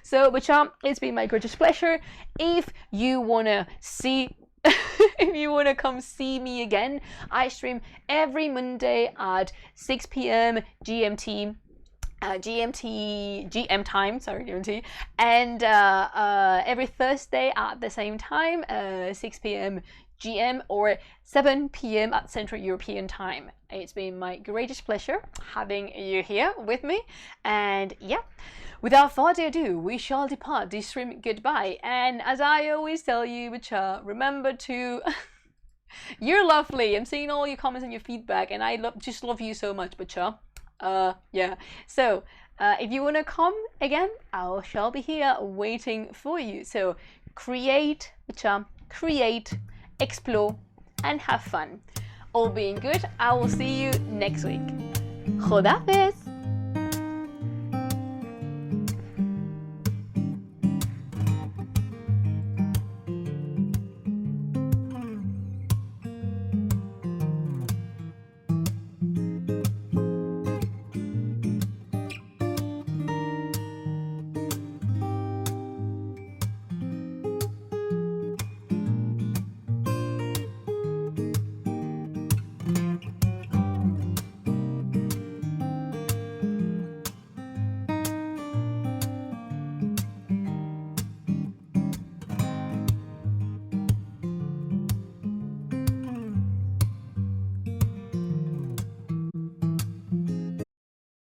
So, Bacham, it's been my greatest pleasure. If you wanna see, if you wanna come see me again, I stream every Monday at 6 p.m. GMT. GM time, sorry, GMT, and every Thursday at the same time, 6 p.m. GM or 7 p.m. at Central European time. It's been my greatest pleasure having you here with me, and yeah, without further ado, we shall depart this stream goodbye. And as I always tell you, Bacha, remember to you're lovely. I'm seeing all your comments and your feedback, and I just love you so much, Bacha. Yeah, so if you want to come again, I shall be here waiting for you. So create, explore and have fun. All being good, I will see you next week. Khodafez.